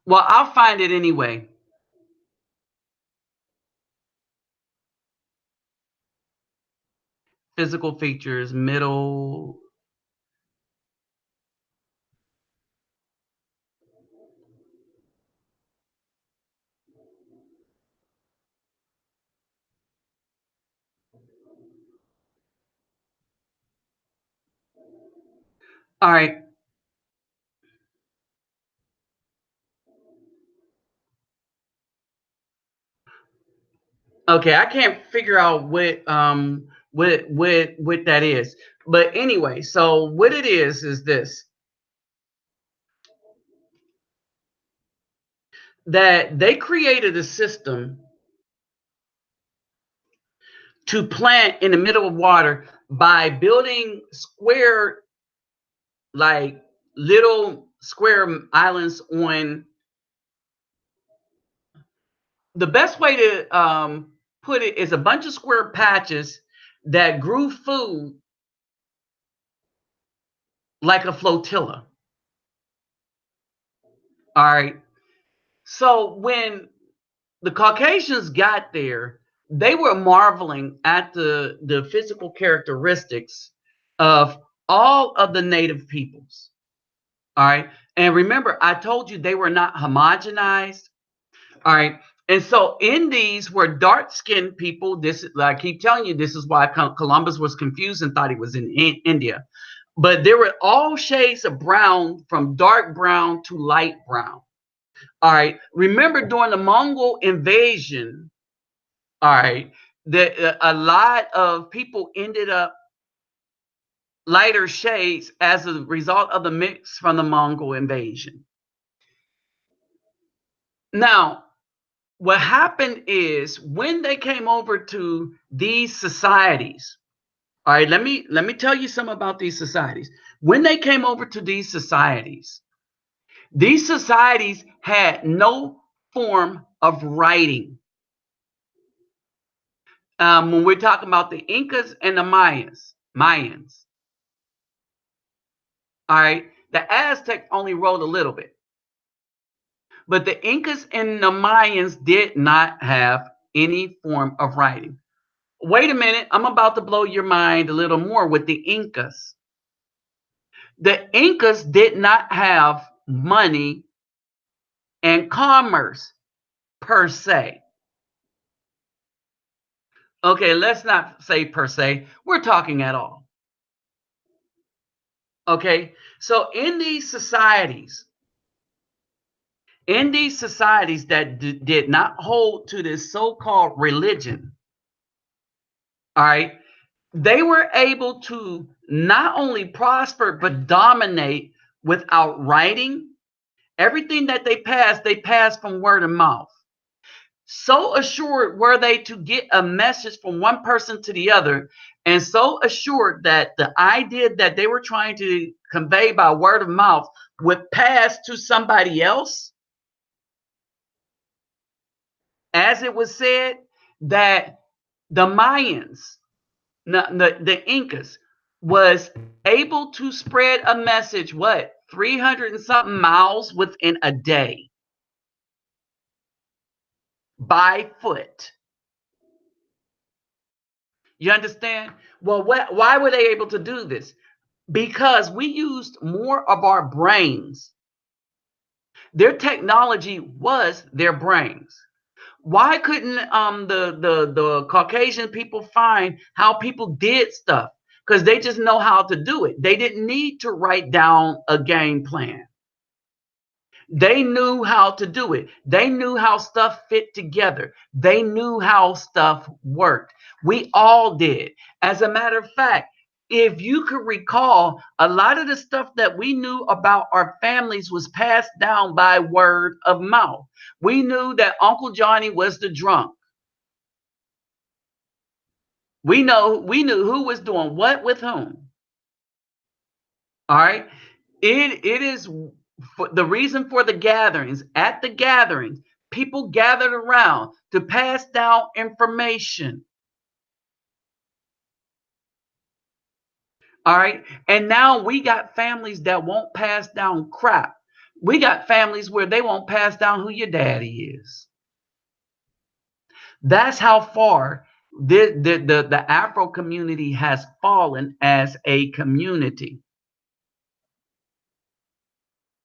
Well, I'll find it anyway. Physical features, middle. All right. Okay, I can't figure out what that is. But anyway, so what it is this that they created a system to plant in the middle of water by building square, like little square islands on. The best way to put it is a bunch of square patches that grew food like a flotilla. All right. So when the Caucasians got there, they were marveling at the physical characteristics of all of the native peoples. All right. And remember, I told you they were not homogenized. All right. And so in these were dark skinned people. This, I keep telling you, this is why Columbus was confused and thought he was in India. But there were all shades of brown, from dark brown to light brown. All right. Remember during the Mongol invasion, all right, a lot of people ended up lighter shades as a result of the mix from the Mongol invasion. Now, what happened is when they came over to these societies, all right, let me tell you some about these societies. When they came over to these societies had no form of writing. When we're talking about the Incas and the Mayans, all right, The Aztecs only wrote a little bit. But the Incas and the Mayans did not have any form of writing. Wait a minute, I'm about to blow your mind a little more with the Incas. The Incas did not have money and commerce per se. Okay, let's not say per se, we're talking at all. Okay, so in these societies that did not hold to this so-called religion, all right, they were able to not only prosper but dominate without writing. Everything that they passed from word of mouth. So assured were they to get a message from one person to the other, and so assured that the idea that they were trying to convey by word of mouth would pass to somebody else. As it was said that the Mayans, the Incas, was able to spread a message, what, 300 and something miles within a day by foot. You understand? Well, why were they able to do this? Because we used more of our brains. Their technology was their brains. Why couldn't the Caucasian people find how people did stuff? Because they just know how to do it. They didn't need to write down a game plan. They knew how to do it. They knew how stuff fit together. They knew how stuff worked. We all did. As a matter of fact, if you could recall, a lot of the stuff that we knew about our families was passed down by word of mouth. We knew that Uncle Johnny was the drunk. We knew who was doing what with whom. All right. It is the reason for the gatherings. At the gatherings, people gathered around to pass down information. All right. And now we got families that won't pass down crap. We got families where they won't pass down who your daddy is. That's how far the Afro community has fallen as a community.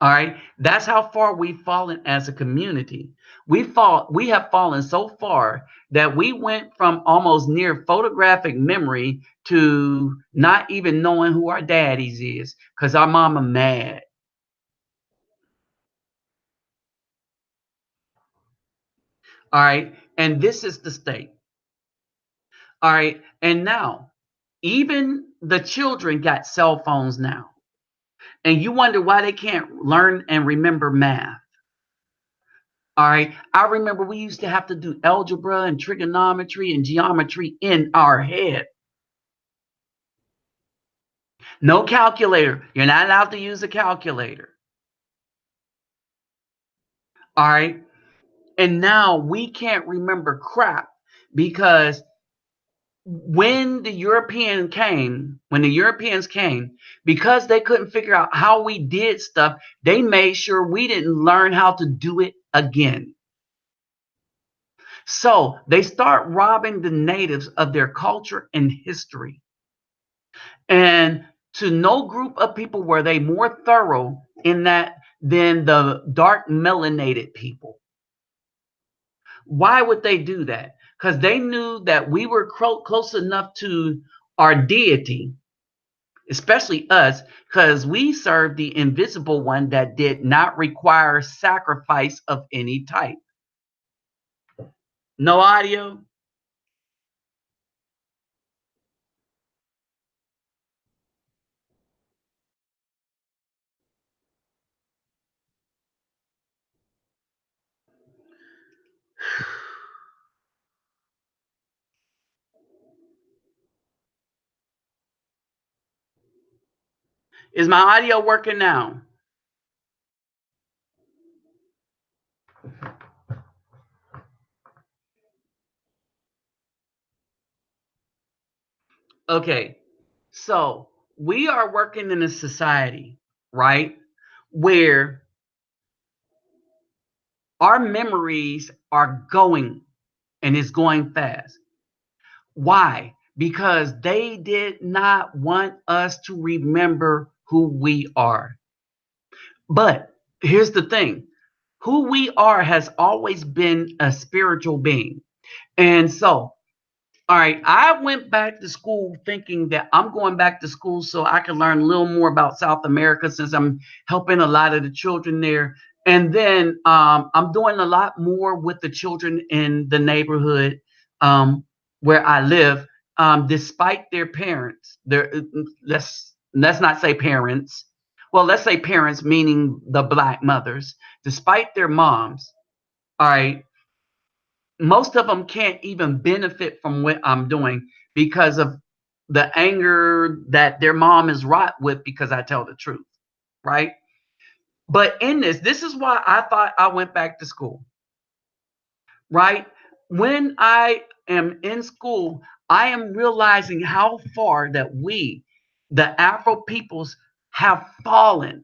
All right, that's how far we've fallen as a community. We have fallen so far that we went from almost near photographic memory to not even knowing who our daddies is because our mama mad. All right, and this is the state. All right, and now even the children got cell phones now, and you wonder why they can't learn and remember math. All right. I remember we used to have to do algebra and trigonometry and geometry in our head. No calculator. You're not allowed to use a calculator. All right. And now we can't remember crap because when the Europeans came, because they couldn't figure out how we did stuff, they made sure we didn't learn how to do it again. So they start robbing the natives of their culture and history. And to no group of people were they more thorough in that than the dark melanated people. Why would they do that? Because they knew that we were close enough to our deity, especially us, because we served the invisible one that did not require sacrifice of any type. No audio? Is my audio working now? Okay, so we are working in a society right? Where our memories are going and it's going fast. Why? Because they did not want us to remember who we are. But here's the thing, who we are has always been a spiritual being. And so, all right, I went back to school thinking that I'm going back to school so I can learn a little more about South America since I'm helping a lot of the children there. And then I'm doing a lot more with the children in the neighborhood where I live, despite their parents. Let's not say parents. Well, let's say parents, meaning the black mothers, despite their moms. All right, most of them can't even benefit from what I'm doing because of the anger that their mom is wrought with because I tell the truth, right? But in this is why I thought I went back to school, right? When I am in school, I am realizing how far that we, the Afro peoples, have fallen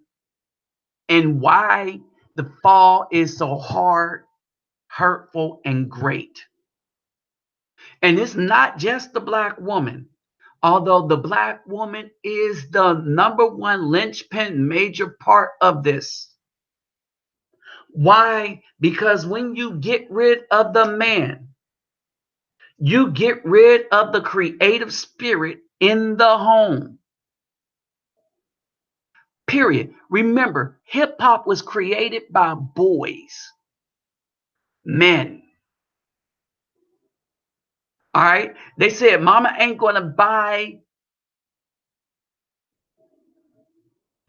and why the fall is so hard, hurtful, and great. And it's not just the black woman, although the black woman is the number one linchpin major part of this. Why? Because when you get rid of the man, you get rid of the creative spirit in the home. Period. Remember, hip hop was created by boys, men. All right. They said, Mama ain't going to buy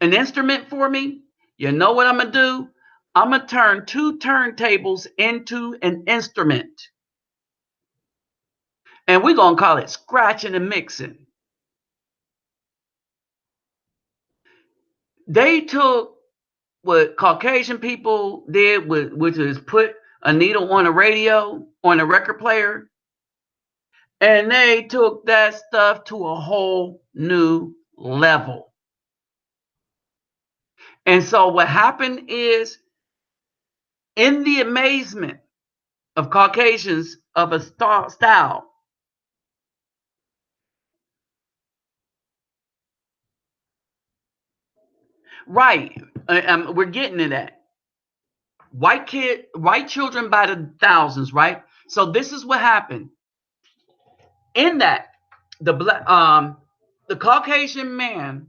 an instrument for me. You know what I'm going to do? I'm going to turn two turntables into an instrument. And we're going to call it scratching and mixing. They took what Caucasian people did, which is put a needle on a radio, on a record player, and they took that stuff to a whole new level. And so what happened is, in the amazement of Caucasians of a style, right? We're getting to that. White children by the thousands, right? So this is what happened. In that, the Caucasian man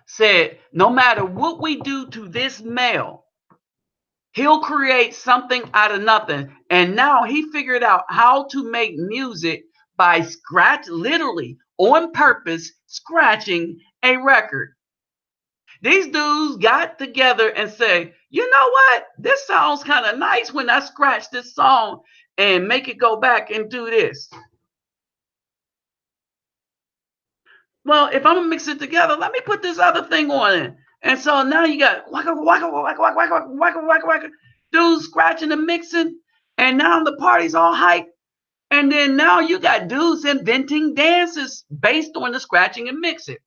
said, no matter what we do to this male, he'll create something out of nothing. And now he figured out how to make music by literally on purpose, scratching a record. These dudes got together and say, you know what? This sounds kind of nice when I scratch this song and make it go back and do this. Well, if I'm gonna mix it together, let me put this other thing on it. And so now you got wacka wacka wacka wacka wacka wacka wacka wacka, dudes scratching and mixing, and now the party's all hype. And then now you got dudes inventing dances based on the scratching and mixing.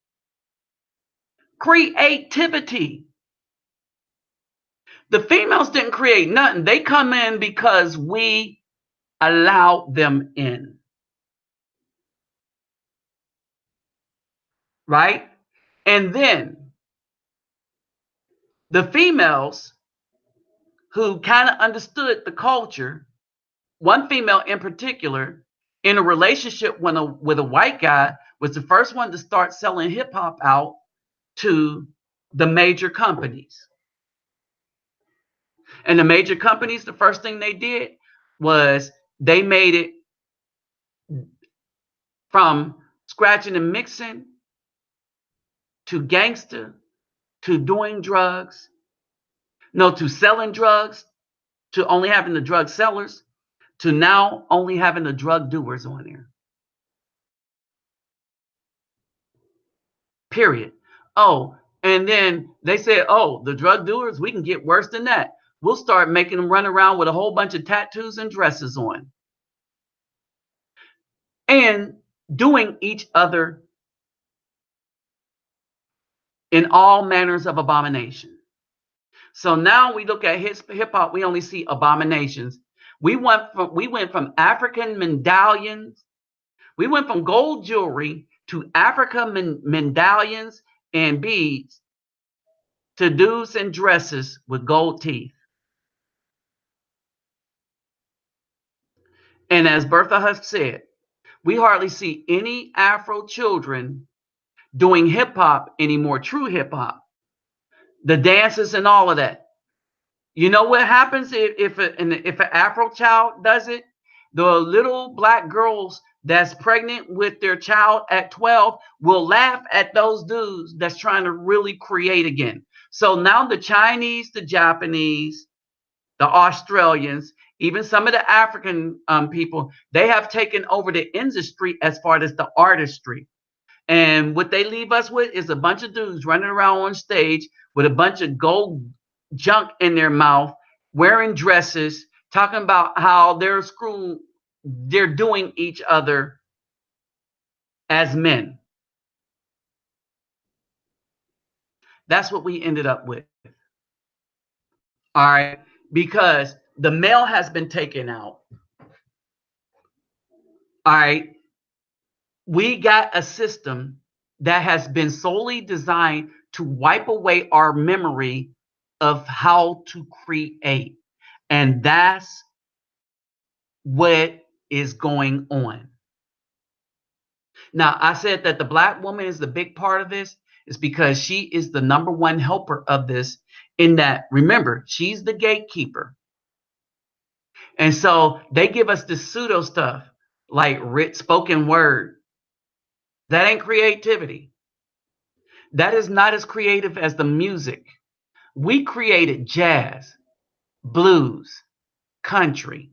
Creativity. The females didn't create nothing. They come in because we allowed them in. Right? And then the females who kind of understood the culture, one female in particular, in a relationship with a white guy, was the first one to start selling hip hop out to the major companies. And the major companies, the first thing they did was they made it from scratching and mixing to gangster to doing drugs, no, to selling drugs, to only having the drug sellers, to now only having the drug doers on there. Period. Oh, and then they said, oh, the drug dealers, we can get worse than that. We'll start making them run around with a whole bunch of tattoos and dresses on and doing each other in all manners of abomination. So now we look at hip hop, we only see abominations. We went from African medallions, we went from gold jewelry to African medallions and beads to dudes and dresses with gold teeth. And as Bertha Husk said, we hardly see any Afro children doing hip hop anymore, true hip hop, the dances and all of that. You know what happens if an Afro child does it? The little black girls that's pregnant with their child at 12 will laugh at those dudes that's trying to really create again. So now the Chinese, the Japanese, the Australians, even some of the African people, they have taken over the industry as far as the artistry. And what they leave us with is a bunch of dudes running around on stage with a bunch of gold junk in their mouth, wearing dresses, talking about how they're doing each other as men. That's what we ended up with. All right. Because the male has been taken out. All right. We got a system that has been solely designed to wipe away our memory of how to create. And that's what is going on. Now, I said that the black woman is the big part of this, is because she is the number one helper of this, in that, remember, she's the gatekeeper. And so they give us this pseudo stuff like writ spoken word. That ain't creativity. That is not as creative as the music. We created jazz, blues, country.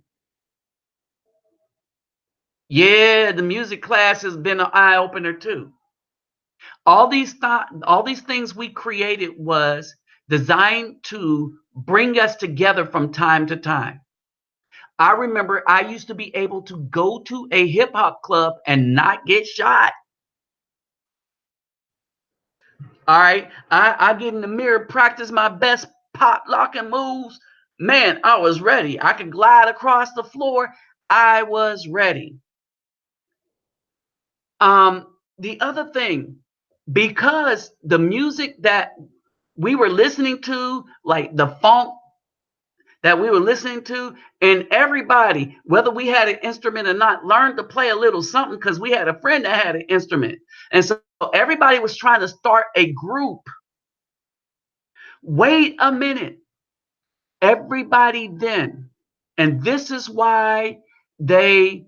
Yeah, the music class has been an eye opener too. All these things we created was designed to bring us together from time to time. I remember I used to be able to go to a hip hop club and not get shot. All right. I get in the mirror, practice my best pop locking moves. Man, I was ready. I could glide across the floor. I was ready. The other thing, because the music that we were listening to, like the funk that we were listening to, and everybody, whether we had an instrument or not, learned to play a little something because we had a friend that had an instrument. And so everybody was trying to start a group. Wait a minute. Everybody then, and this is why they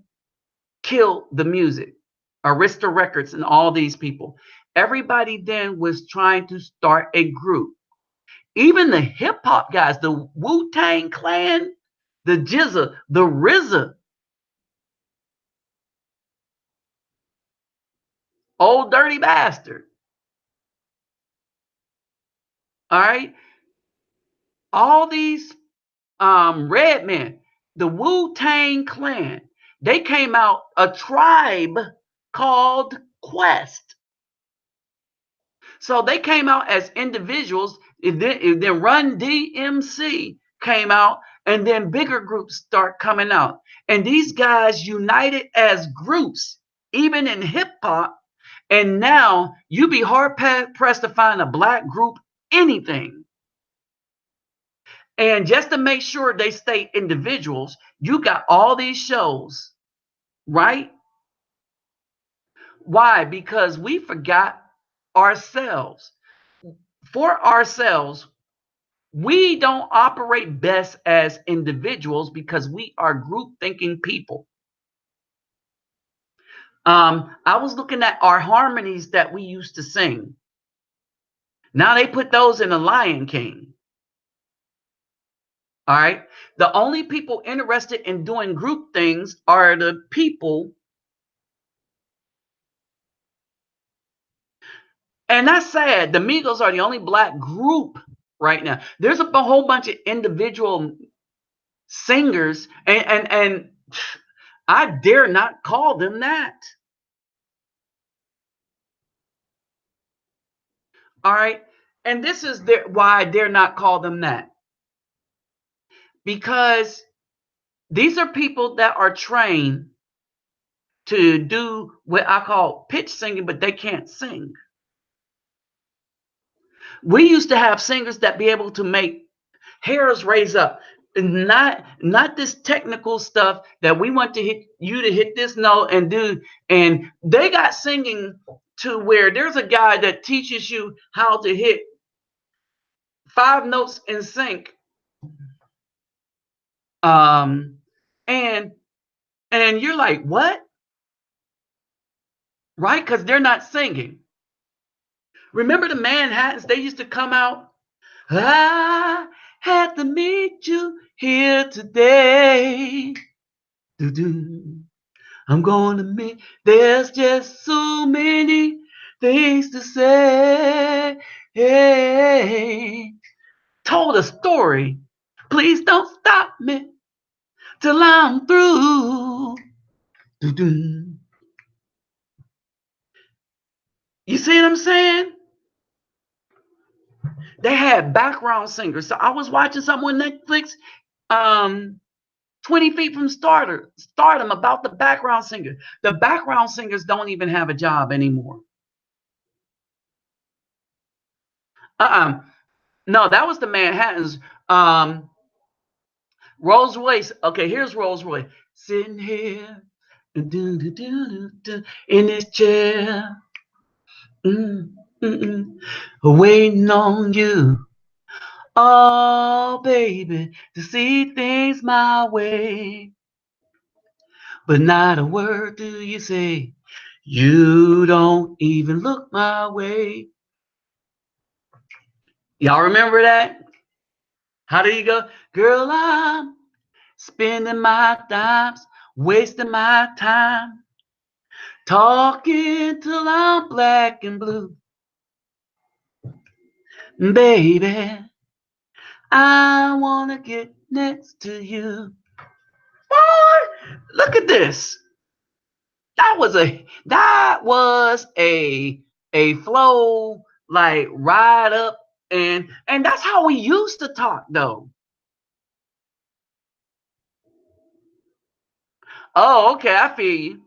killed the music, Arista Records and all these people. Everybody then was trying to start a group. Even the hip hop guys, the Wu-Tang Clan, the Jizza, the RZA, old dirty bastard. All right. All these red men, the Wu-Tang Clan, they came out a tribe called Quest. So they came out as individuals. Then Run DMC came out, and then bigger groups start coming out. And these guys united as groups, even in hip hop. And now you be hard pressed to find a black group anything. And just to make sure they stay individuals, you got all these shows, right? Why? Because we forgot ourselves. For ourselves, we don't operate best as individuals because we are group thinking people. I was looking at our harmonies that we used to sing. Now they put those in the Lion King. All right. The only people interested in doing group things are the people. And that's sad. The Migos are the only black group right now. There's a whole bunch of individual singers, and I dare not call them that. All right. And this is why I dare not call them that. Because these are people that are trained to do what I call pitch singing, but they can't sing. We used to have singers that be able to make hairs raise up. Not this technical stuff that we want to hit you to hit this note and do. And they got singing to where there's a guy that teaches you how to hit 5 notes in sync. Um, and and you're like, what? Right? Because they're not singing. Remember the Manhattans? They used to come out. I had to meet you here today. Doo-doo. I'm going to meet. There's just so many things to say. Hey, told a story. Please don't stop me till I'm through. Doo-doo. You see what I'm saying? They had background singers. So I was watching something on Netflix, 20 feet from stardom about the background singer. The background singers don't even have a job anymore. Uh-uh. No, that was the Manhattans. Rolls Royce. Okay, here's Rolls Royce. Sitting here in this chair. Mm, mm, mm, waiting on you. Oh, baby, to see things my way. But not a word do you say. You don't even look my way. Y'all remember that? How do you go? Girl, I'm spending my dimes, wasting my time, talking till I'm black and blue. Baby, I wanna get next to you. Boy, look at this. That was a flow like ride up, and that's how we used to talk though. Oh, okay, I feel you.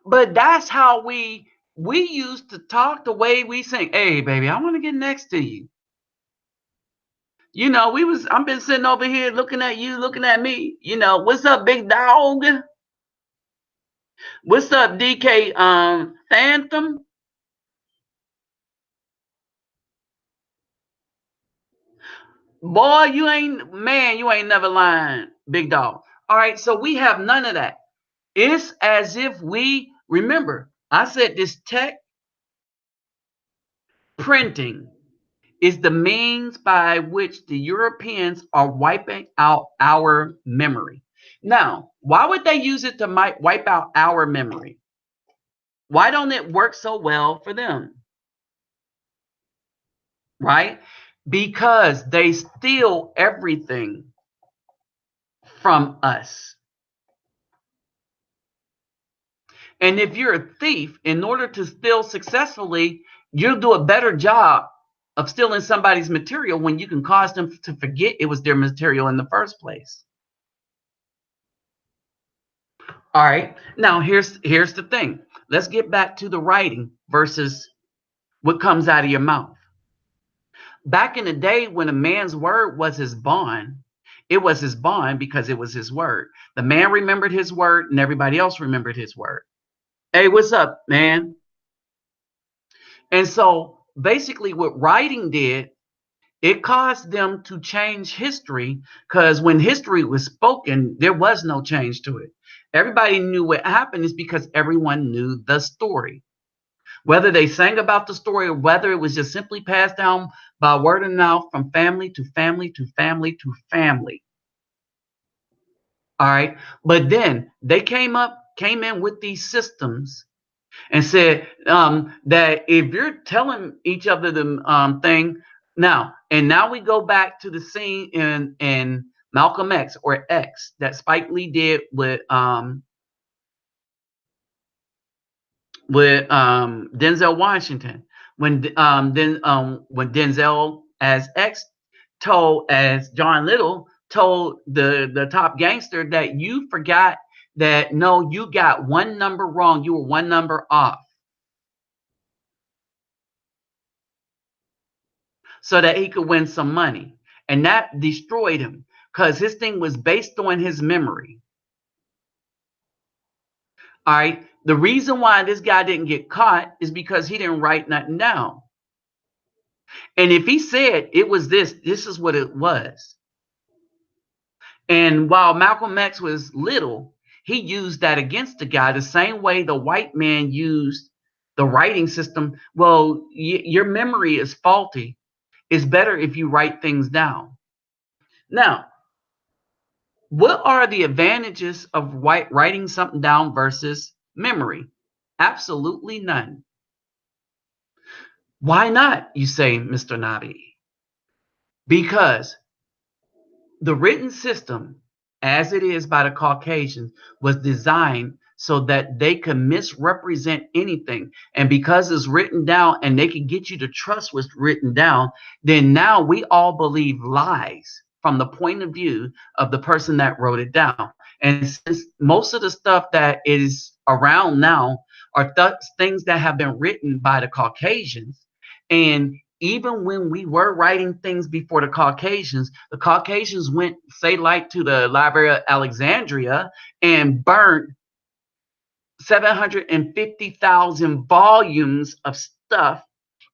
But that's how we used to talk, the way we sing. Hey, baby, I want to get next to you. I've been sitting over here looking at you, looking at me. What's up, big dog? What's up, DK Phantom? Boy, you ain't never lying, big dog. All right, so we have none of that. It's as if we remember, I said this tech printing is the means by which the Europeans are wiping out our memory. Now, why would they use it to wipe out our memory? Why don't it work so well for them? Right? Because they steal everything from us. And if you're a thief, in order to steal successfully, you'll do a better job of stealing somebody's material when you can cause them to forget it was their material in the first place. All right. Now here's the thing. Let's get back to the writing versus what comes out of your mouth. Back in the day when a man's word was his bond, it was his bond because it was his word. The man remembered his word and everybody else remembered his word. Hey, what's up, man? And so basically what writing did, it caused them to change history, because when history was spoken, there was no change to it. Everybody knew what happened is because everyone knew the story. Whether they sang about the story or whether it was just simply passed down by word of mouth from family to family to family to family. All right. But then they came in with these systems and said that if you're telling each other the thing now we go back to the scene in Malcolm X or X that Spike Lee did with Denzel Washington when Denzel as X told as John Little told the top gangster that you forgot that no, you got one number wrong. You were one number off. So that he could win some money. And that destroyed him because his thing was based on his memory. All right. The reason why this guy didn't get caught is because he didn't write nothing down. And if he said it was this is what it was. And while Malcolm X was little, he used that against the guy the same way the white man used the writing system. Well, your memory is faulty. It's better if you write things down. Now, what are the advantages of writing something down versus memory? Absolutely none. Why not, you say, Mr. Nabi? Because the written system, as it is by the Caucasians, was designed so that they could misrepresent anything. And because it's written down and they can get you to trust what's written down, then now we all believe lies from the point of view of the person that wrote it down. And since most of the stuff that is around now are things that have been written by the Caucasians, and even when we were writing things before the Caucasians went, say, like to the Library of Alexandria and burnt 750,000 volumes of stuff,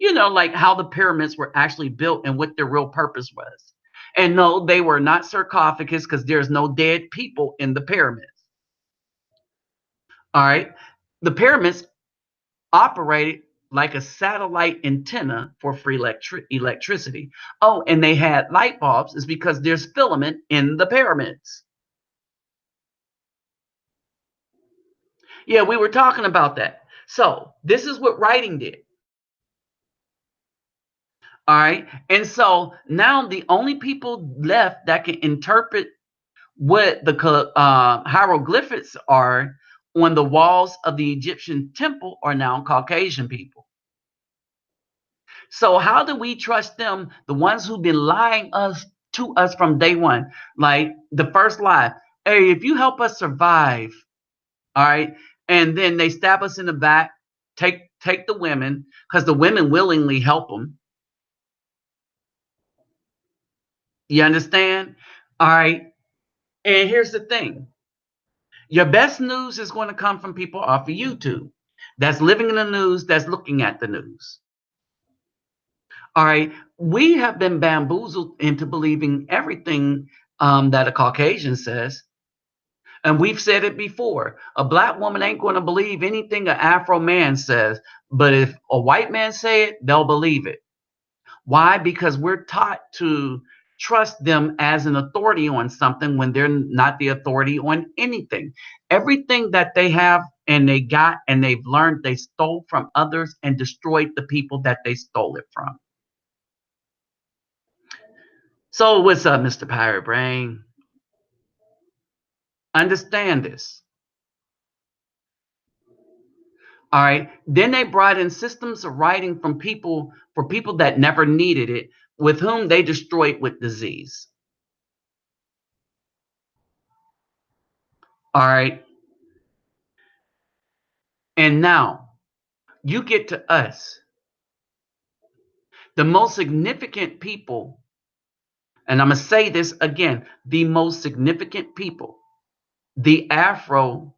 like how the pyramids were actually built and what their real purpose was. And no, they were not sarcophagus because there's no dead people in the pyramids. All right. The pyramids operated like a satellite antenna for free electricity. Oh, and they had light bulbs is because there's filament in the pyramids. Yeah, we were talking about that. So this is what writing did. All right. And so now the only people left that can interpret what the hieroglyphics are on the walls of the Egyptian temple are now Caucasian people. So how do we trust them, the ones who've been lying to us from day one? Like the first lie, hey, if you help us survive, all right, and then they stab us in the back, take the women, because the women willingly help them. You understand? All right. And here's the thing. Your best news is going to come from people off of YouTube that's living in the news, that's looking at the news. All right. We have been bamboozled into believing everything that a Caucasian says. And we've said it before. A black woman ain't going to believe anything an Afro man says. But if a white man say it, they'll believe it. Why? Because we're taught to trust them as an authority on something when they're not the authority on anything. Everything that they have and they got and they've learned, they stole from others and destroyed the people that they stole it from. So what's up, Mr. Pirate Brain? Understand this. All right. Then they brought in systems of writing from people for people that never needed it, with whom they destroyed with disease. All right. And now you get to us, the most significant people, and I'm going to say this again, the most significant people, the Afro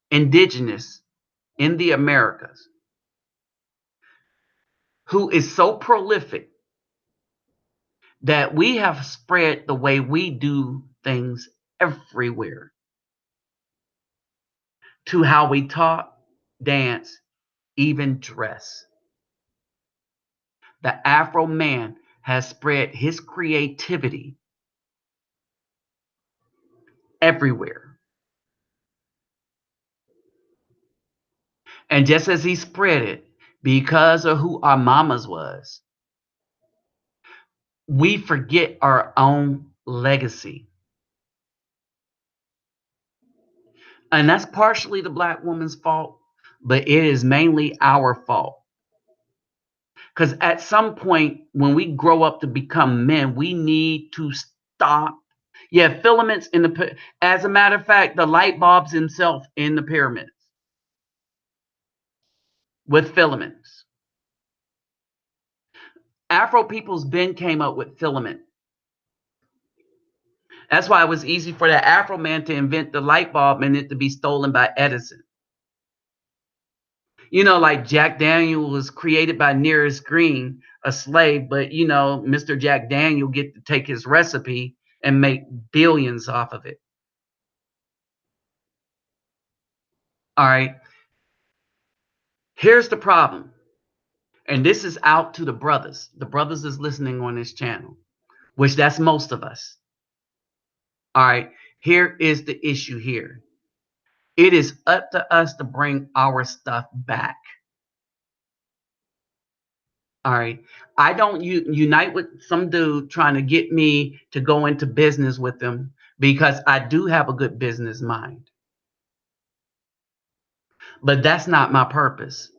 indigenous in the Americas, who is so prolific that we have spread the way we do things everywhere, to how we talk, dance, even dress. The Afro man has spread his creativity everywhere. And just as he spread it, because of who our mamas was, we forget our own legacy. And that's partially the black woman's fault, but it is mainly our fault. Because at some point, when we grow up to become men, we need to stop. Yeah, filaments in the. As a matter of fact, the light bulbs themselves in the pyramids with filaments. Afro peoples then came up with filament. That's why it was easy for the Afro man to invent the light bulb and it to be stolen by Edison. Like Jack Daniel was created by Nearest Green, a slave, but Mr. Jack Daniel get to take his recipe and make billions off of it. All right. Here's the problem. And this is out to the brothers. The brothers is listening on this channel, which that's most of us. All right. Here is the issue here. It is up to us to bring our stuff back. All right. I don't unite with some dude trying to get me to go into business with them because I do have a good business mind. But that's not my purpose.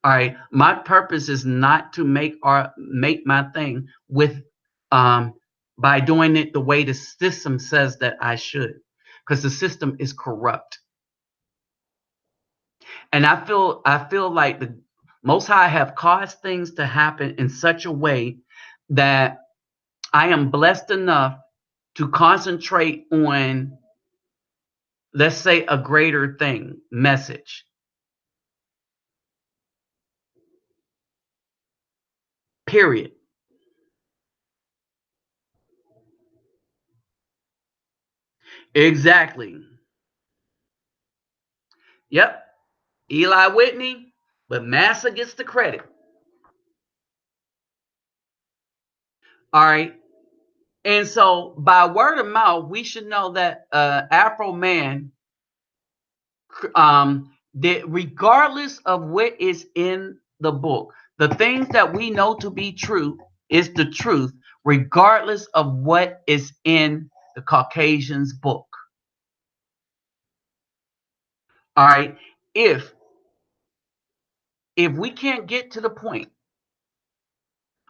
All right. My purpose is not to make my thing with by doing it the way the system says that I should. Because the system is corrupt. And I feel like the Most High have caused things to happen in such a way that I am blessed enough to concentrate on, let's say, a greater thing, message. Period. Exactly. Yep. Eli Whitney, but Massa gets the credit. All right. And so by word of mouth, we should know that Afro Man, that regardless of what is in the book, the things that we know to be true is the truth, regardless of what is in the Caucasian's book. All right. If if we can't get to the point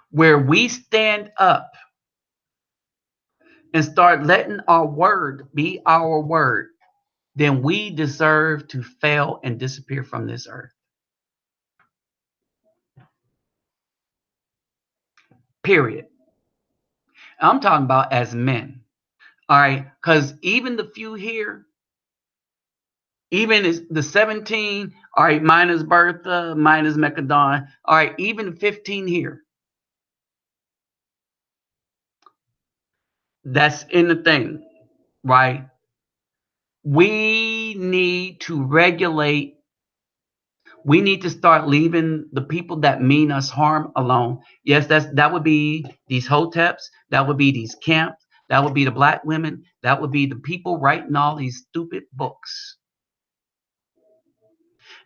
where we stand up and start letting our word be our word, then we deserve to fail and disappear from this earth. Period. I'm talking about as men. All right. Because even the few here, even the 17, all right, minus Bertha, minus Mechadon, all right, even 15 here. That's in the thing, right? We need to regulate. We need to start leaving the people that mean us harm alone. Yes, that would be these hoteps, that would be these camps, that would be the black women, that would be the people writing all these stupid books.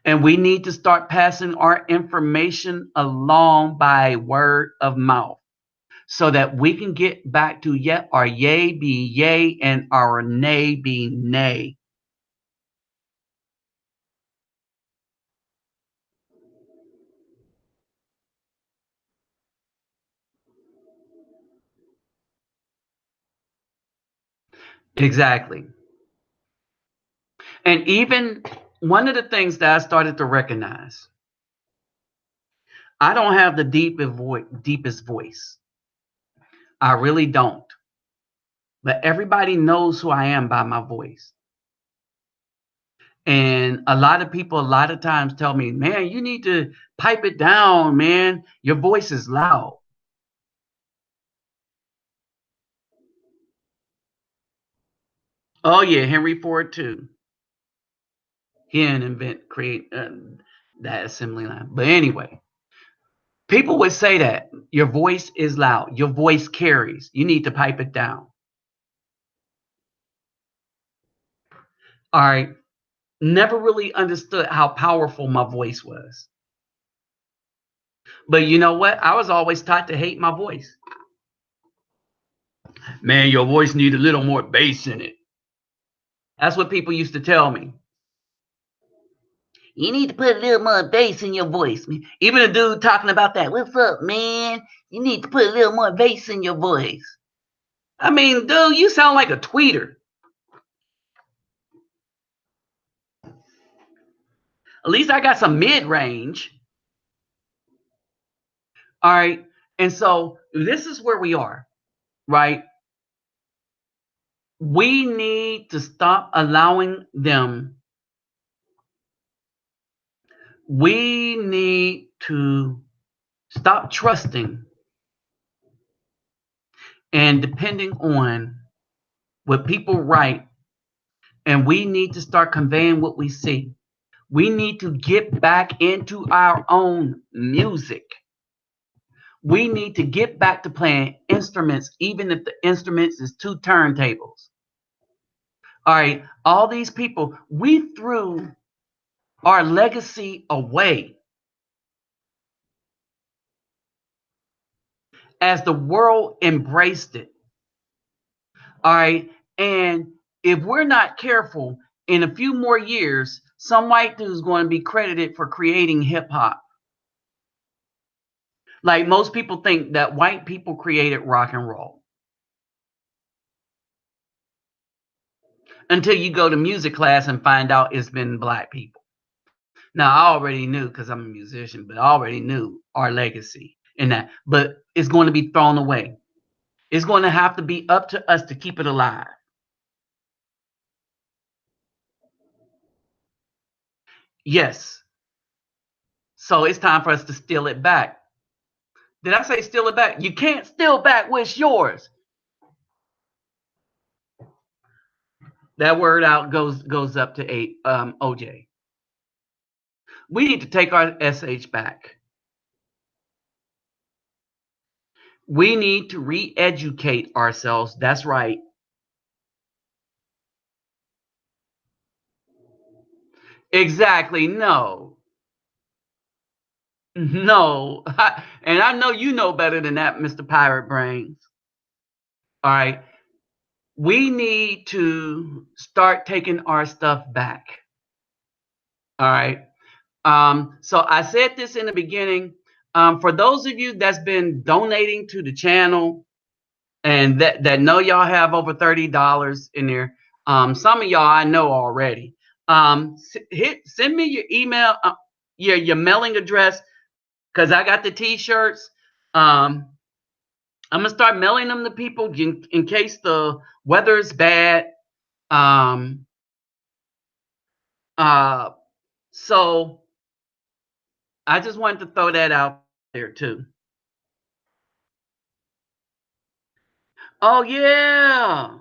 And we need to start passing our information along by word of mouth so that we can get back to yet our yay be yay and our nay be nay. Exactly. And even one of the things that I started to recognize, I don't have the deepest voice. I really don't. But everybody knows who I am by my voice. And a lot of people, a lot of times tell me, man, you need to pipe it down, man. Your voice is loud. Oh, yeah, Henry Ford, too. He didn't create that assembly line. But anyway, people would say that your voice is loud. Your voice carries. You need to pipe it down. All right. Never really understood how powerful my voice was. But you know what? I was always taught to hate my voice. Man, your voice needs a little more bass in it. That's what people used to tell me. You need to put a little more bass in your voice. Even a dude talking about that. What's up, man? You need to put a little more bass in your voice. I mean, dude, you sound like a tweeter. At least I got some mid range. All right. And so this is where we are, right? We need to stop allowing them. We need to stop trusting and depending on what people write. And we need to start conveying what we see. We need to get back into our own music. We need to get back to playing instruments, even if the instruments is two turntables. All right, all these people, we threw our legacy away as the world embraced it. All right, and if we're not careful, in a few more years, some white dude is going to be credited for creating hip hop. Like most people think that white people created rock and roll until you go to music class and find out it's been black people. Now, I already knew because I'm a musician, but I already knew our legacy in that. But it's going to be thrown away. It's going to have to be up to us to keep it alive. Yes. So it's time for us to steal it back. Did I say steal it back? You can't steal back what's yours. That word out goes up to eight. OJ. We need to take our SH back. We need to re-educate ourselves. That's right. Exactly. No. No. And I know you know better than that, Mr. Pirate Brains. All right. We need to start taking our stuff back. All right. So I said this in the beginning. For those of you that's been donating to the channel and that know y'all have over $30 in there, some of y'all I know already. Send me your email, your mailing address, because I got the t-shirts. I'm gonna start mailing them to people in case the weather is bad. Um, uh, so I just wanted to throw that out there too. Oh yeah,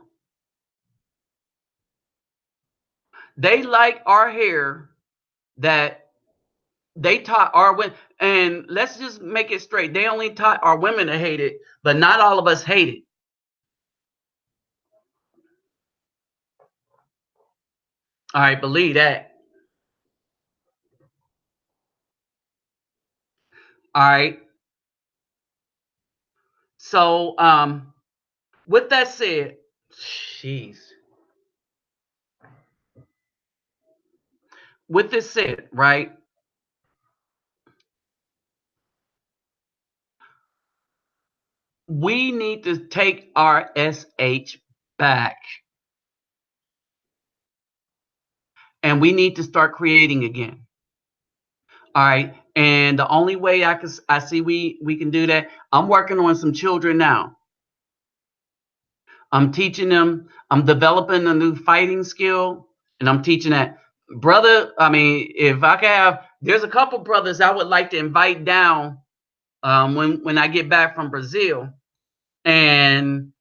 they like our hair that they taught our women. And let's just make it straight. They only taught our women to hate it, but not all of us hate it. All right, believe that. All right. So with that said, jeez. With this said, right? We need to take our SH back and we need to start creating again. All right. And the only way I see we can do that, I'm working on some children now. I'm teaching them, I'm developing a new fighting skill, and I'm teaching that. Brother, I mean, if I could have, there's a couple brothers I would like to invite down when I get back from Brazil and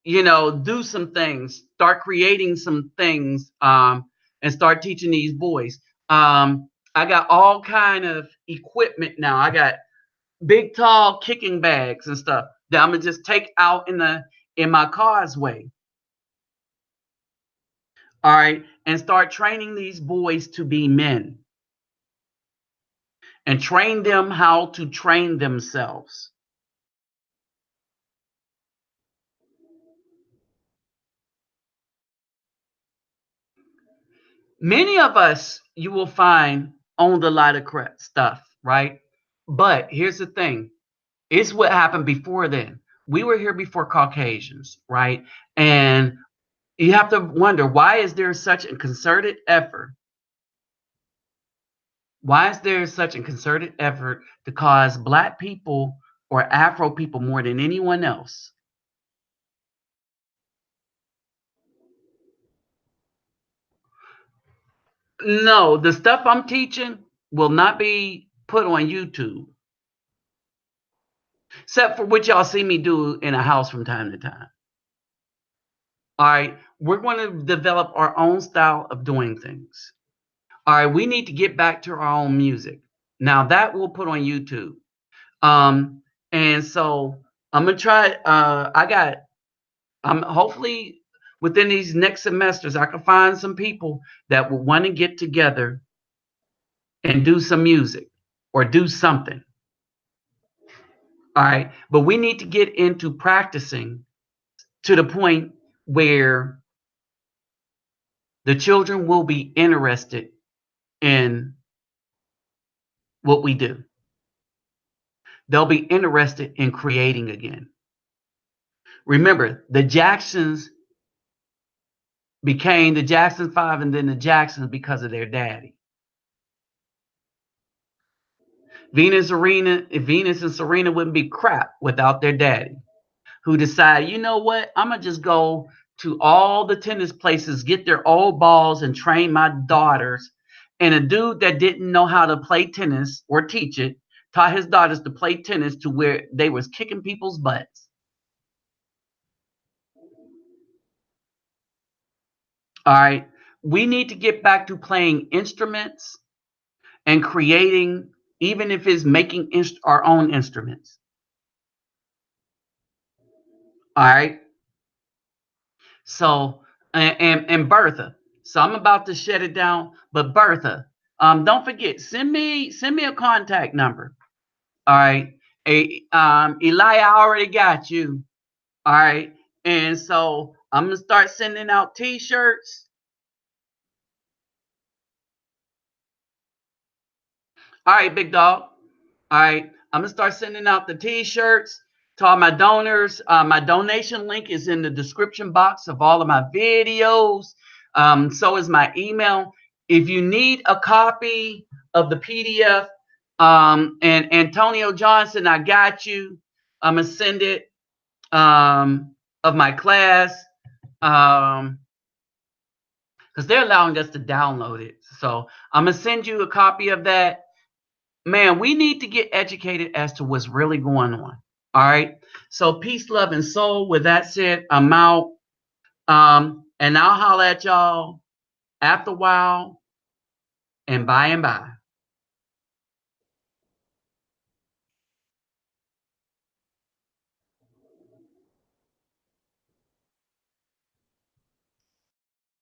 do some things, start creating some things, and start teaching these boys. I got all kind of equipment now. I got big, tall kicking bags and stuff that I'm gonna just take out in my causeway. All right, and start training these boys to be men and train them how to train themselves. Many of us, you will find, owned a lot of stuff, right? But here's the thing. It's what happened before then. We were here before Caucasians, right? And you have to wonder, why is there such a concerted effort? Why is there such a concerted effort to cause Black people or Afro people more than anyone else? No, the stuff I'm teaching will not be put on YouTube, except for what y'all see me do in a house from time to time. All right, we're going to develop our own style of doing things. All right, we need to get back to our own music. Now that we'll put on YouTube. Um, and so I'm gonna try. I'm hopefully within these next semesters, I can find some people that will want to get together and do some music or do something. All right, but we need to get into practicing to the point where the children will be interested in what we do. They'll be interested in creating again. Remember, the Jacksons became the Jackson Five and then the Jacksons because of their daddy. Venus and Serena wouldn't be crap without their daddy, who decided, you know what, I'm gonna just go to all the tennis places, get their old balls, and train my daughters. And a dude that didn't know how to play tennis or teach it taught his daughters to play tennis to where they was kicking people's butts. All right, we need to get back to playing instruments and creating, even if it's making our own instruments. All right. So and Bertha. So I'm about to shut it down. But Bertha, don't forget, send me a contact number. All right. Eli, I already got you. All right. And so I'm gonna start sending out t-shirts. All right, big dog. All right, I'm gonna start sending out the t-shirts to all my donors. My donation link is in the description box of all of my videos. So is my email. If you need a copy of the PDF, and Antonio Johnson, I got you. I'm gonna send it of my class because they're allowing us to download it. So I'm gonna send you a copy of that. Man, we need to get educated as to what's really going on. All right. So peace, love, and soul. With that said, I'm out. And I'll holler at y'all after a while and by and by.